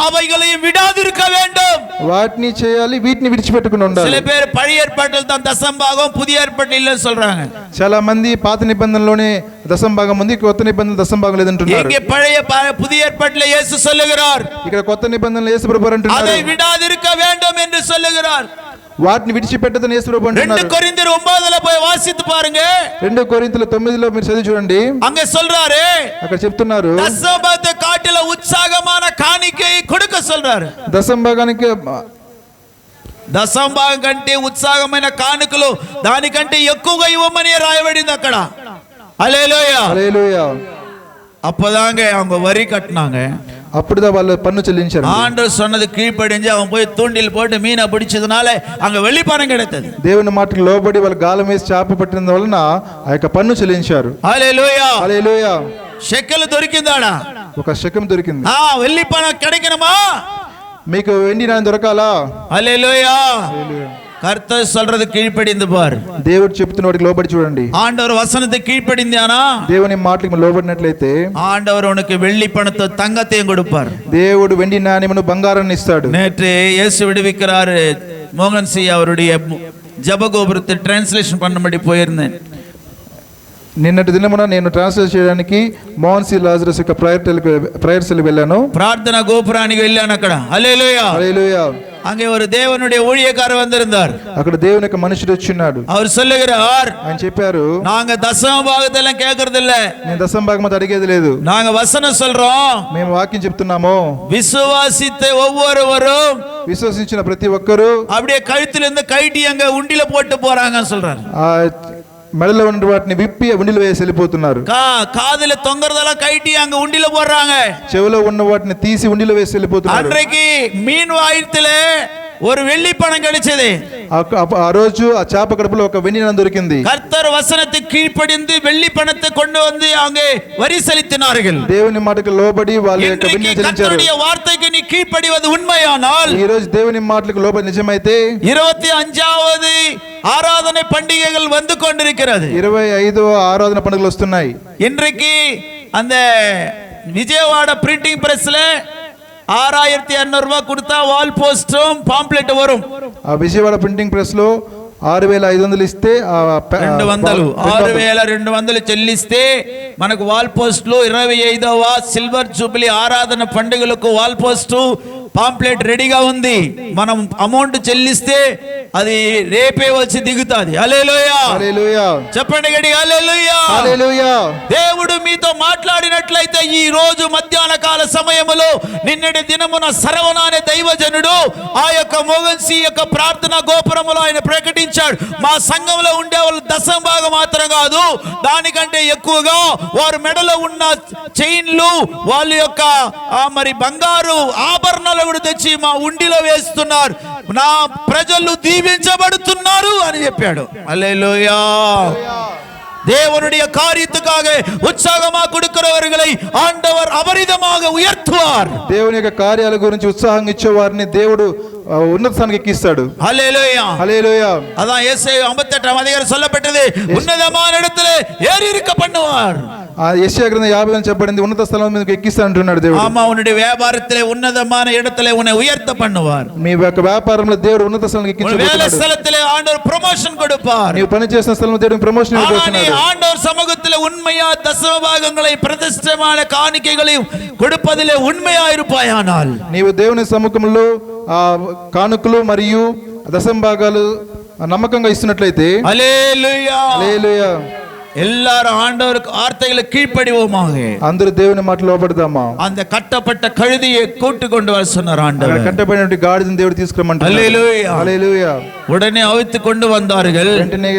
அவைகளையும் விடாதிருக்க வேண்டும். వాటిని చేయాలి, వీటిని విడిచిపెట్టకుండా ఉండాలి. சில பேர் பழைய ஏற்பாட்டில் தான் దశమ భాగం, புதிய ఏర్పాటిல் இல்ல சொல்றாங்க. చాలా మంది పాత నిబంధనలోనే దశమ భాగం ఉంది, కొత్త నిబంధనలో దశమ భాగం లేదంటున్నారు. இங்கே பழைய புதிய ஏற்பாட்டில் இயேசு சொல்லுகிறார், ఇక్కడ కొత్త నిబంధనలో యేసు ప్రభువు అంటున్నారు, அதை விடாதிருக்க வேண்டும் என்று சொல்லுகிறார். వాటిని విడిచిపెట్టదని యేసు ప్రభువు అంటున్నారు. 2 కొరింథీయులు 9లో పోయి వాసిத்து పాருங்க. 2 కొరింథీయులు 9లో మీరు చదివి చూడండి. அங்க சொல்றாரு, అక్కడ చెప్తున్నారు, దశమ భాగத்தை காட்டில உற்சாகமான காணிக்கையை கொடுக்க சொல்றாரு. దశమ భాగానికి దశమ భాగం కంటే ఉత్సాహమైన కానుకలు దానికంటే ఎక్కువగా ఇవ్వమని రాయబడింది అక్కడ. హల్లెలూయా. హల్లెలూయా. அப்பதாங்க அவங்க வரி கட்டினாங்க, అప్పుడుదా వాళ్ళు పన్ను చెల్లించారు. ஆண்டவர் சொன்னது கீழ்ப்படிஞ்சு அவன் போய் தூண்டில் போட்டு மீனை பிடிச்சதுனால அங்க வெள்ளி பணம் கிடைத்தது. దేవుని మాటకు లోబడి వాళ్ళు గాలం వేసి చేప పట్టిన వలన ఆ యొక్క పన్ను చెల్లించారు. హల్లెలూయా. హల్లెలూయా. షెకెల్ దొరికిందాడా? ఒక శకం దొరికింది. వెள்ளி పணం கிடைக்கணுமா? మీకు వెండి నాణ్యం దొరకాలా? హల్లెలూయా. கர்த்தர் சொல்றது கீழ்ப்படிந்து பார். దేవుడు చెప్తున్న వాటికి లోబడి చూడండి. ஆண்டவர் வசனத்தை கீழ்ப்படிந்தானா దేవుని మాటలకు లోబడినట్లయితే ஆண்டவர் உனக்கு வெள்ளி பணத்தை தங்கத்தையும் கொடுப்பார். దేవుడు వెండి నాణెమును బంగారాన్ని ఇస్తాడు. நேற்று இயேசு விடுவிக்கிறாரு மோகன் சி அவருடைய ஜபகோபுரத்தை டிரான்ஸ்லேஷன் பண்ணும்படி போயிருந்தேன். నిన్నటి దినమున నేను ట్రాన్స్లేట్ చేయడానికి మోహన్ సి లాజరస్ యొక్క ప్రేయర్స్ వెళ్ళాను. ప్రార్థన గోపురానికి వెళ్ళాను. అక్కడ హల్లెలూయా హల్లెలూయా அங்கே ஒரு தேவனுடைய ஊழியக்காரர் வந்திருந்தார். అక్కడ దేవుని యొక్క మనుషుడు వచ్చున్నాడు. அவர் சொல்லுகிறார், ఆయన చెప్పారు, நாங்க தசம பாகத்தை எல்லாம் கேக்குறது இல்ல, నేను దశమ భాగం అడిగేది లేదు, நாங்க வசனம் சொல்றோம், మేము వాక్యం చెప్తున్నాము. விசுவாசித்த ஒவ்வொருவரும் విశ్వసించిన ప్రతి ఒక్కరూ அப்படியே కழுத்துல இருந்து కైటి அங்க ఉండిல போட்டு போறாங்கன்னு சொல்றாரு. మెడలో ఉన్న వాటిని విప్పి ఉండిలో వేసి వెళ్ళిపోతున్నారు. காதுல தொங்கறதெல்லாம் కైటి அங்க ఉండిல போடுறாங்க. చెవులో ఉన్న వాటిని తీసి ఉండిలో వేసి వెళ్ళిపోతున్నారు. அன்றைக்கு மீன் வாயிலே ஒரு வெள்ளி பணம் கிடைச்சது. ఆ రోజు ఆ చేప కడుపులో ఒక వెండి నాణెం దొరికింది. கர்த்தர் வசனத்துக்கு கீழ்ப்படிந்து வெள்ளி பணத்தை கொண்டு வந்து அங்கே வரி செலுத்தினார்கள். దేవుని మాటకు లోబడి వాళ్ళ యొక్క వెండిని చెల్లించారు. கர்த்தருடைய வார்த்தைக்கு நீ கீழ்ப்படிவது உண்மையானால், ఈ రోజు దేవుని మాటలకు లోబడి నిజమైతే 25வது ஆராதனை பண்டிகைகள் வந்து கொண்டிருக்கிறது. 25వ ఆరాధన పండుగలు వస్తున్నాయి. இன்றைக்கு அந்த விஜயவாட பிரிண்டிங் பிரஸ்ல 6200 ரூபாய் கொடுத்தா வால் போஸ்டும் பாம்ப்ளெட் வரும். ఆ విజయవాడ ప్రింటింగ్ ప్రెస్ లో 6500 ఇస్తే 6200 చెల్లిస్తే మనకు వాల్ పోస్టులు 25వ సిల్వర్ జూబిలీ ఆరాధన పండుగలకు వాల్ పోస్టు పాంప్లెట్ రెడీగా ఉంది. మనం అమౌంట్ చెల్లిస్తే అది రేపే వచ్చి దిగుతాది. హల్లెలూయా హల్లెలూయా చెప్పండి గట్టిగా హల్లెలూయా హల్లెలూయా. దేవుడు మీతో మాట్లాడినట్లయితే ఈ రోజు మధ్యాహ్న కాల సమయములో నిన్నటి దినమున సరవణ అనే దైవజనుడు ఆ యొక్క మోగన్ సి యొక్క ప్రార్థన గోపురములో ఆయన ప్రకటించాడు, మా సంఘంలో ఉండే వాళ్ళు దశమ భాగం మాత్రం కాదు, దానికంటే ఎక్కువగా వారు మెడలో ఉన్న చైన్లు వాళ్ళ యొక్క మరి బంగారు ఆభరణాలు కూడా తెచ్చి మా ఉండిలో వేస్తున్నారు, నా ప్రజలు దీవించబడుతున్నారు అని చెప్పాడు. హల్లెలూయా. தேவனுடைய காரியத்துக்காக உற்சாகமாக கொடுக்கிறவர்களை ஆண்டவர் அபரிதமாக உயர்த்துவார். దేవుని యొక్క కార్యాల గురించి ఉత్సాహంగా ఇచ్చే వారిని దేవుడు ఉన్నత స్థానానికి ఎక్కిస్తాడు. హల్లెలూయా హల్లెలూయా. அதான் ஏசாயா 58ஆம் அதிகாரம் சொல்லப்பட்டது, ఉన్నతமான இடத்திலே ஏறி இருக்க பண்ணுவார். ఆ యెషయా గ్రంథం 50లో చెప్పబడింది, ఉన్నత స్థలం మీదకి ఎక్కిస్తా అంటున్నాడు దేవుడు. ஆமா, உன்னுடைய வியாபாரத்திலே ఉన్నతமான இடத்திலே உன்னை உயர்த்த பண்ணுவார். మీ యొక్క వ్యాపారంలో దేవుడు ఉన్నత స్థలానికి ఎక్కించబోతున్నాడు. வேலை ஸ்தலத்திலே ஆண்டவர் ప్రమోషన్ கொடுப்பார். నీవు పని చేసిన స్థలంలో దేవుడు ప్రమోషన్ ఇవ్వబోతున్నాడు. ஆண்டவர் சமூகத்திலே உண்மையா தசம பாகங்களை பிரதிஷ்டமான காணிக்கைகளை கொடுப்பதிலே உண்மையா இருப்பாயானால், నీవు దేవుని సముఖంలో ఆ కానుకలు మరియు దశమ భాగాలు నమ్మకంగా ఇస్తున్నట్లయితే, హల్లెలూయా హల్లెలూయా, எல்லாரும் ஆண்டவருக்கு வார்த்தைகளை கீழ்ப்படிவோமாக. అందరూ దేవుని మాట లోబడదామా? அந்த கட்டப்பட்ட கழுதையை கூட்டி கொண்டு வர சொன்னார் ஆண்டவர். కట్టబడిన గాడిదను దేవుడు తీసుకురమంటాడు. హల్లెలూయా హల్లెలూయా. உடனே அவித்து கொண்டு வந்தார்கள். వెంటనే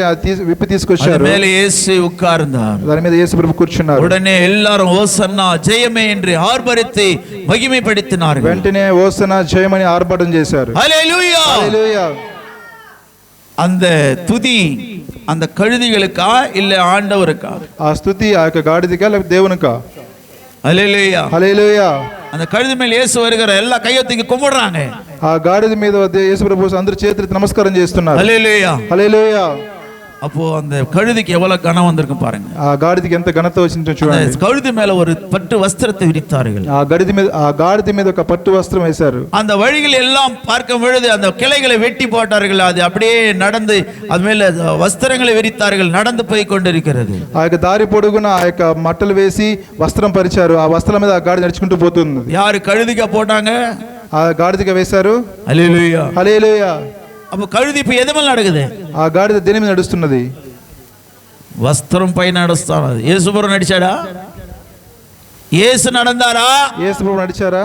విప్పి తీసుకొచ్చారు. மேலே இயேசு உட்கார்ந்தார். దాని మీద యేసు ప్రభు కూర్చున్నారు. உடனே எல்லாரும் ஓசன்னா ஜெயமே என்று ஆர்ப்பரித்து மகிமைப்படுத்தினார்கள். వెంటనే ఓసన్నా జయమని ఆర్భాటం చేశారు. హల్లెలూయా. హల్లెలూయా. அந்த துதி அந்த கழுதைகளுக்கா இல்ல ஆண்டவருக்கா? ఆ స్తుతి ఆ యొక్క గాడిదకా లేకపోతే దేవునికా? హల్లెలూయా. హల్లెలూయా. அந்த கழுதை மேல் இயேசு வருகிற எல்லா கையெழுத்துக்கு கும்பிடுறாங்க. ఆ గాడిద మీద యేసు ప్రభు అందరూ చేతులెత్తి నమస్కారం చేస్తున్నారు. హల్లెలూయా. హల్లెలూయా. அப்போ அந்த கழுதைக்கு எவ்வளவு கனம் வந்திருக்கும் பாருங்க. ఆ గాడిదకి ఎంత ఘనత వచ్చిందో చూడండి. கழுதை மேல ஒரு பட்டு வஸ்திரத்தை விரித்தார்கள். ఆ గాడిద మీద ఒక పట్టు వస్త్రం వేశారు. அந்த வழிகள் எல்லாம் பார்க்கும் பொழுது அந்த கிளைகளை வெட்டி போட்டார்கள். அது அப்படியே நடந்து அது மேல வஸ்திரங்களை விரித்தார்கள். நடந்து போய் கொண்டிருக்கிறது. ఆ యొక్క దారి పొడుగున ఆ యొక్క మట్టలు వేసి వస్త్రం పరిచారు. ఆ వస్త్రం మీద ఆ గాడిద నడుచుకుంటూ పోతుంది. யாரு கழுதைக்கு போட்டாங்க? ఆ గాడిదకి వేశారు. హల్లెలూయా. హల్లెలూయా. அப்ப కழுதை இப்ப ఎది మీద నడుగుదే? ఆ గాడిద దేని మీద నడుస్తున్నది? వస్త్రం పైన నడుస్తున్నది. యేసు ప్రభు నడిచాడా? యేసు நடந்தாரா? యేసు ప్రభు నడిచారా?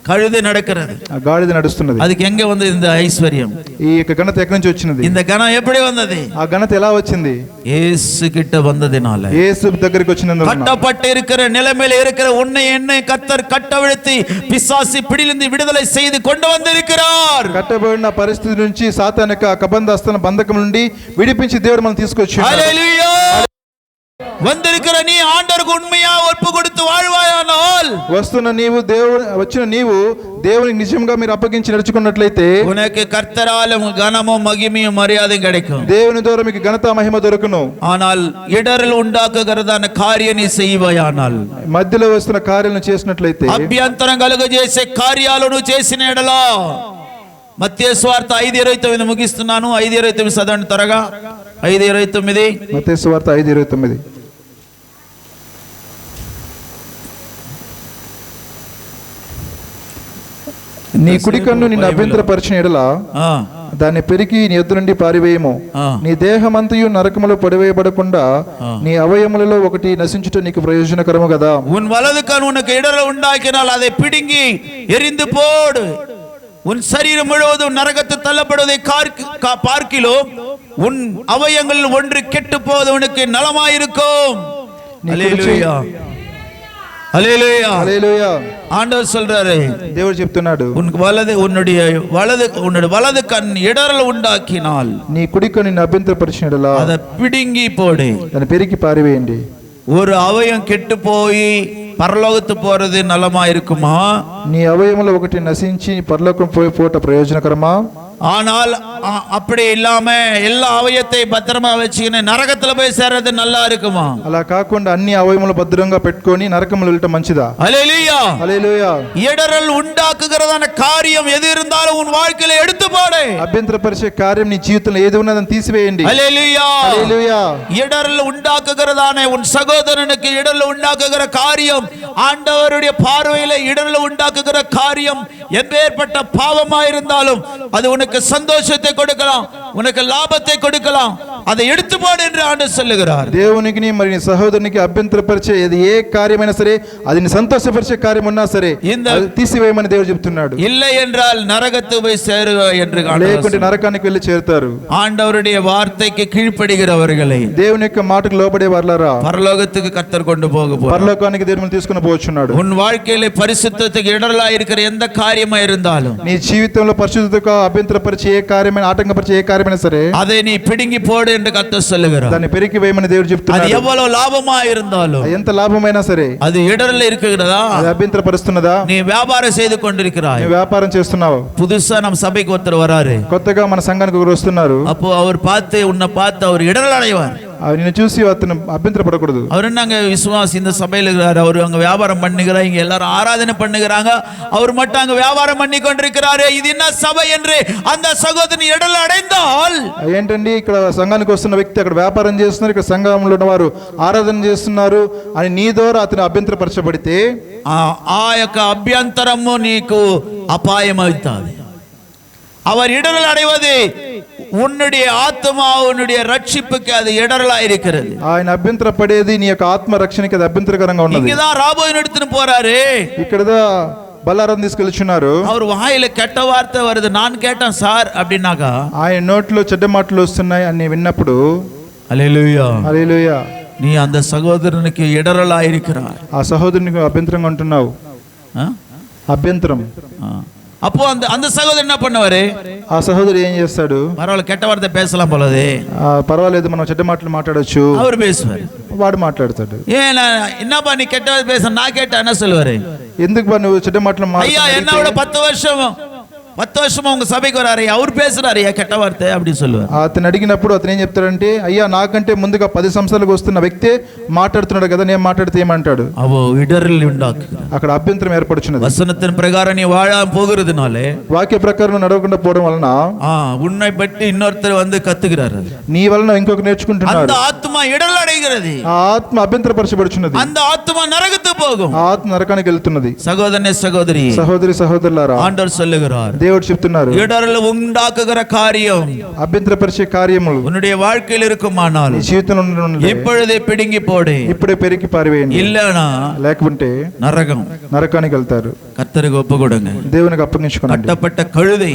கழுதை நடக்கிறது. ఆ గాడిద నడుస్తున్నది. அதுக்கு எங்க வந்து இந்த ஐஸ்வர்யம், ఈ యొక్క ఘనత ఎక్కడి నుంచి వచ్చినది? இந்த கனம் எப்படி வந்தது? ఆ ఘనత ఎలా వచ్చింది? యేసు கிட்ட வந்ததினால. యేసు దగ్గరికి వచ్చినందున. கட்டப்பட்டு இருக்கிற நிலைமையில இருக்கிற உன்னை என்னை கர்த்தர் கட்டவிழ்த்தி பிசாசு பிடியிலிருந்து விடுதலை செய்து கொண்டு வந்திருக்கிறார். కట్టబడిన పరిస్థితి నుంచి సాతాను యొక్క కబంధ బంధకం నుండి విడిపించి దేవుడు మనం తీసుకొచ్చాడు. హల్లెలూయా. வந்திருக்கிற நீ ஆண்டவருக்கு உண்மையா ஒப்பு கொடுத்து வாழ்வாயானால், వస్తున్న నీవు దేవుడు వచ్చిన నీవు దేవునికి నిజంగా మీరు అప్పగించి నడుచుకున్నట్లయితే உனக்கு கர்த்தராலும் கனமும் மகிமையும் மரியாதையும் கிடைக்கும். దేవుని ద్వారా మీకు ఘనత మహిమ దొరుకును. ஆனால் இடரல் உண்டாக்குகிறதான காரியம் நீ செய்வாயானால், మధ్యలో వస్తున్న కార్యాలను చేసినట్లయితే, అభ్యంతరం కలుగజేసే కార్యాలు నువ్వు చేసిన ఎడలా, మత్తయి సువార్త 5:29 ముగిస్తున్నాను. 5:29 చదవండి త్వరగా. 5:29 మత్తయి సువార్త 5:29. నీ కుడి కన్ను నిన్ను అభ్యంతరపరిచిన ఎడల దాన్ని పెరికి నీ ఎద్దు నుండి పారివేయము. నీ దేహమంతయు నరకములో పడివేయబడకుండా నీ అవయములలో ఒకటి నశించుట నీకు ప్రయోజనకరము కదా. உன் வலது கண் உனக்கு இடரல் உண்டாக்கினால் அதை பிடுங்கி எரிந்து போடு. உன் சரீரம் முழுவதும் நரகத்தில் தள்ளப்படுவதை பார்க்கிலும் உன் அவயங்கள் ஒன்று கெட்டு போவது உனக்கு நலமாயிருக்கும். அல்லேலூயா, அல்லேலூயா, அல்லேலூயா. ஆண்டவர் சொல்றாரு, దేవుడు చెప్తున్నాడు, உன்னுடைய வலது கண் இடரல் உண்டாக்கினால் నీ కుడి కన్ను నిన్ను అభ్యంతరపరిచిన ఎడల அதை பிடுங்கி போடு. దాన్ని పెరికి పారివేయండి. ஒரு அவயம் கெட்டு போய் పరలోకத்து పోறது నలమా இருக்குமா? నీ అవయములో ఒకటి నశించి పరలోకం పోట ప్రయోజనకరమా? ஆனால் அப்படி இல்லாம எல்லா அவயத்தை பத்திரமா வச்சுக்கின்னு நரகத்துல போய் சேர்றது நல்லா இருக்குமா? అలా కాకుండా అన్ని అవయములు భద్రంగా పెట్టుకొని నరకములో వెళ్ళటం మంచిదా? హల్లెలూయా, హల్లెలూయా. இடரல் உண்டாக்குகிறதான காரியம் எது இருந்தாலும் உன் வாழ்க்கையில எடுத்து போடு. అభ్యంతరపరిచే కార్యం నీ జీవితంలో ఏది ఉన్నదని తీసివేయండి. హల్లెలూయా, హల్లెలూయా. இடரல் உண்டாக்குகிறதான உன் சகோதரனுக்கு இடரல் உண்டாக்குகிற காரியம், ஆண்டவருடைய பார்வையில இடரல் உண்டாக்குகிற காரியம் எப்பேற்பட்ட பாவமா இருந்தாலும் அது உனக்கு சந்தோஷத்தை கொடுக்கலாம், உனக்கு லாபத்தை கொடுக்கலாம். அதை எடுத்து போடு என்று ஆண்டவர் சொல்லுகிறார். దేవునికి మరి నీ సహోదరునికి అభ్యంతరపరిచే ఏ కార్యమైనా సరే, అది నీ సంతోషపరిచే కార్యం ఉన్నా సరే అది తీసివేయమని దేవుడు చెప్తున్నాడు. இல்லை என்றால் நரகத்துக்கு போய் சேருக என்று, లేకుంటే నరకానికి వెళ్ళి చేరుతారు. ஆண்டவருடைய வார்த்தைக்கு கீழ்ப்படிகிறவர்களை, దేవుని యొక్క మాటకు లోబడే వారలారా పరలోకத்துக்கு கர்த்தர் கொண்டு போக పరలోకానికి దేవుడు తీసుకొని పోవచ్చున్నాడు. உன் வாழ்க்கையில பரிசுத்தத்துக்கு இடரலா இருக்கிற எந்த காரியமா இருந்தாலும், నీ జీవితంలో పరిశుద్ధతకు అభ్యంతరపరిచే ఏ కార్యమైనా, ఆటంకపరిచే ఏ కార్యమైనా సరే அதை நீ பிடுங்கி போடு என்று கர்த்தர் சொல்லுகிறார். దాన్ని పెరికి వేయమని దేవుడు చెప్తున్నాడు. అది எவ்வளவு லாபமா இருந்தாலும், ఎంత లాభమైనా సరే అది இடரல் இருக்குகிறதா, అది అభ్యంతరపరుస్తున్నదా? நீ వ్యాపారం செய்து கொண்டிருக்கிறாய், நீ వ్యాపారం చేస్తున్నావు. புதுசா நம்ம சபைக்கு ஒருத்தர் வராரு, కొత్తగా మన సంఘానికి ఒకరు వస్తున్నారు. அப்போ அவர் பார்த்து உன்னை பார்த்து அவர் இடரல் அடைவார். నిన్ను చూసి అతను అభ్యంతరపడకూడదు. அவர் நாங்க விசுவாசி, இந்த சபையில் இருக்கிறார், அவர் அங்க வியாபாரம் பண்ணுகிறார், இங்க எல்லாரும் ஆராதனை பண்ணுகிறாங்க, அவர் மட்டும் அங்க வியாபாரம் பண்ணி கொண்டிருக்கிறாரு, இது என்ன சபை என்று அந்த சகோதரன் இடரல் அடைந்தால், ఏంటండి ఇక్కడ సంఘానికి వస్తున్న వ్యక్తి అక్కడ వ్యాపారం చేస్తున్నారు, ఇక్కడ సంఘంలో ఉన్నవారు ఆరాధన చేస్తున్నారు అని నీ ద్వారా అతను అభ్యంతరపరచబడితే ఆ యొక్క అభ్యంతరము నీకు అపాయం అవుతుంది. அவர் இடரல் அடைவது உன்னுடைய ஆத்மா, உன்னுடைய ரட்சிப்புக்கு அது இடரலா இருக்கிறது. ఆయన అభ్యంతరపడేది నీ యొక్క ఆత్మ రక్షణకి అది అభ్యంతరకరంగా ఉన్నది. ఇంకదా రాబోయే எடுத்துட்டு போறாரு, ఇక్కడదా బల్లారం తీసుకెళ్తున్నారు. அவர் வாயில கெட்ட வார்த்தை வருது, நான் கேட்டேன் சார் அப்படினாగా, ఆయన నోట్లో చెడ్డ మాటలు వస్తున్నాయి అని విన్నప్పుడు, హల్లెలూయా, హల్లెలూయా, நீ அந்த సహోదరునికి இடரலா இருக்கிறாய், ఆ సహోదరునికి అభ్యంతరంగా ఉంటున్నావు. అభ్యంతరం. அப்போ அந்த சகோதரன் என்ன பண்ணுவாரு, ఆ సహోదరు ఏం చేస్తాడు, పర్వాలేదు కెట్ట వార్త పేసலாம் పోలదే, పర్వాలేదు మనం చెడ్డ మాటలు మాట్లాడొచ్చు, அவர் பேசுவார், వాడు మాట్లాడతాడు. ఏనా என்னப்பா நீ கெட்ட வார்த்தை பேச, நான் கேட்ட என்ன சொல்லுவாரு, ఎందుకు బా నువ్వు చెడ్డ మాటలు మాట్లాడు, ஐயா என்னோட 10 வருஷமா உங்க సభைకి వరారు, அவர் பேசுறாரு కెట్ట వార్త அப்படி சொல்லுவாరు. అతను అడిగినప్పుడు అతను ఏం చెప్తాడంటే, అయ్యా నాకంటే ముందుగా 10 సంవత్సరాలకు వస్తున్న వ్యక్తే మాట్లాడుతున్నాడు కదా, నేను మాట్లాడితే ఏమంటాడు, అవో இடரல் உண்டாக்கு, అక్కడ అభ్యంతరం ఏర్పడుచున్నది. వసనத்தின் ప్రకారం நீ வாழாம போகிறதுனாலே, వాక్య ప్రకారం నడవకుండా పోవడం వలన உன்னை பற்றி இன்னொருத்தர் வந்து கத்துகிறாரு, నీ వలన ఇంకొక నేర్చుకుంటున్నాడు. அந்த ఆత్మ இடரல் அடைகிறது, ఆ ఆత్మ అభ్యంతరపరచబడుచున్నది, அந்த ఆత్మ నరకத்துக்கு போகும், ఆ ఆత్మ నరకానికి వెళ్తున్నది. సహోదరనే సహోదరి, సహోదరి సహోదరులారా, ఆండర్ சொல்லுகிறார், దేవుడు చెప్తున్నారు, இடரல் உண்டாக்குகிற காரியம், అభ్యంతరపరిచే కార్యములు உன்னுடைய வாழ்க்கையில் இருக்குமானால் నీ జీవితంలో ఉన్నది இப்பொழுதே பிடுங்கி போடு, ఇప్పుడే పెరికి పారివేయండి, இல்லனா లేకుంటే నరకానికి వెళ్తారు. కర్తருக்கு ఒప్పుకొడండి, దేవునికి అప్పగించుకోండి. కట్టపట్ట కழுதை,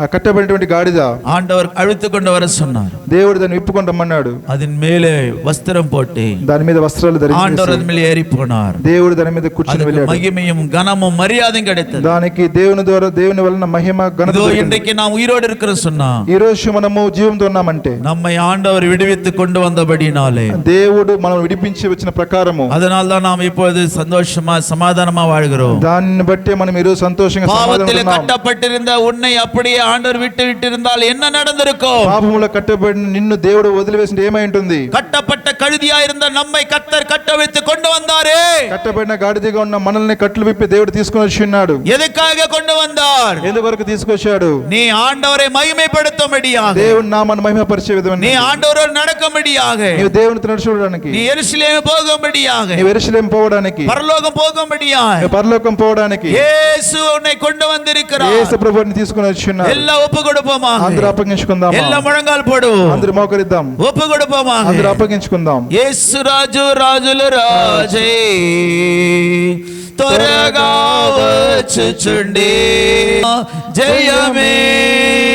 ఆ కట్టబడినటువంటి గాడిద ఆండவர் అழுத்து கொண்டு வர சொன்னார், దేవుడు దాన్ని విప్పుకొని రమ్మన్నాడు, அதன் மேலே வஸ்திரம் போட்டு దాని మీద వస్త్రాలు ధరించి ఆండவர் அதன் மேலே ஏறி போனார், దేవుడు దాని మీద కూర్చొని వెళ్ళాడు, మహిమயும் గణமும் మర్యాదயும் கிடைத்தது, దానికి దేవుని ద్వారా దేవుని వలన మహిమ మహిమ ఘనత இதோ దొరికింది. இன்றைக்கு நாம் உயிரோடு இருக்கிறோம் சொன்னா ఈ రోజు మనము జీవంతో ఉన్నామంటే நம்மை ஆண்டவர் விடுவித்து கொண்டு வந்தபடினாலே దేవుడు మనం విడిపించి వచ్చిన ప్రకారము அதனால தான் நாம் இப்பொழுது சந்தோஷமா சமாதானமா வாழ்கிறோம். దాన్ని బట్టి మనం ఈరోజు సంతోషంగా பாவத்தில் సమాధానంగా ఉన్నాం. கட்டப்பட்டிருந்த உன்னை அப்படியே ஆண்டவர் விட்டு இருந்தால் என்ன நடந்திருக்கும்? పాపములో కట్టబడిన నిన్ను దేవుడు వదిలివేసింటే ఏమై ఉంటుంది? கட்டப்பட்ட கழுதியா இருந்த நம்மை கர்த்தர் கட்ட வைத்து கொண்டு வந்தாரே. కట్టబడిన గాడిదగా ఉన్న మనల్ని కట్లు విప్పి దేవుడు తీసుకొని వచ్చి ఉన్నాడు. எதுக்காக கொண்டு வந்தார்? ఎందువరకు తీసుకొచ్చాడు? நீ ఆండవரை మహిమపడుతుம்படியாக, దేవుని నామాన్ని మహిమపరిచే విధంగా, நீ ఆండవரோடு நடக்கும்படியாக, నీవు దేవునితో నడుచుకోవడానికి, நீ యెరూషలేము పోగుம்படியாக, నీవు యెరూషలేము పోవడానికి, పరలోకం పోగుம்படியாக, పరలోకం పోవడానికి యేసు உன்னை கொண்டு வந்திருக்கிறார். యేసు ప్రభువుని తీసుకొని వచ్చి ఉన్నాడు. எல்லா ஒப்பு கொடுப்போமா? అందరూ అప్పగించుకుందాం. எல்லா முழங்கால் போடு. అందరూ మోకరిద్దాం. ఒప్పు கொடுப்போமா? అందరూ అప్పగించుకుందాం. యేసు రాజు రాజుల రాజే త్వరగా వచ్చుచుండే జయమే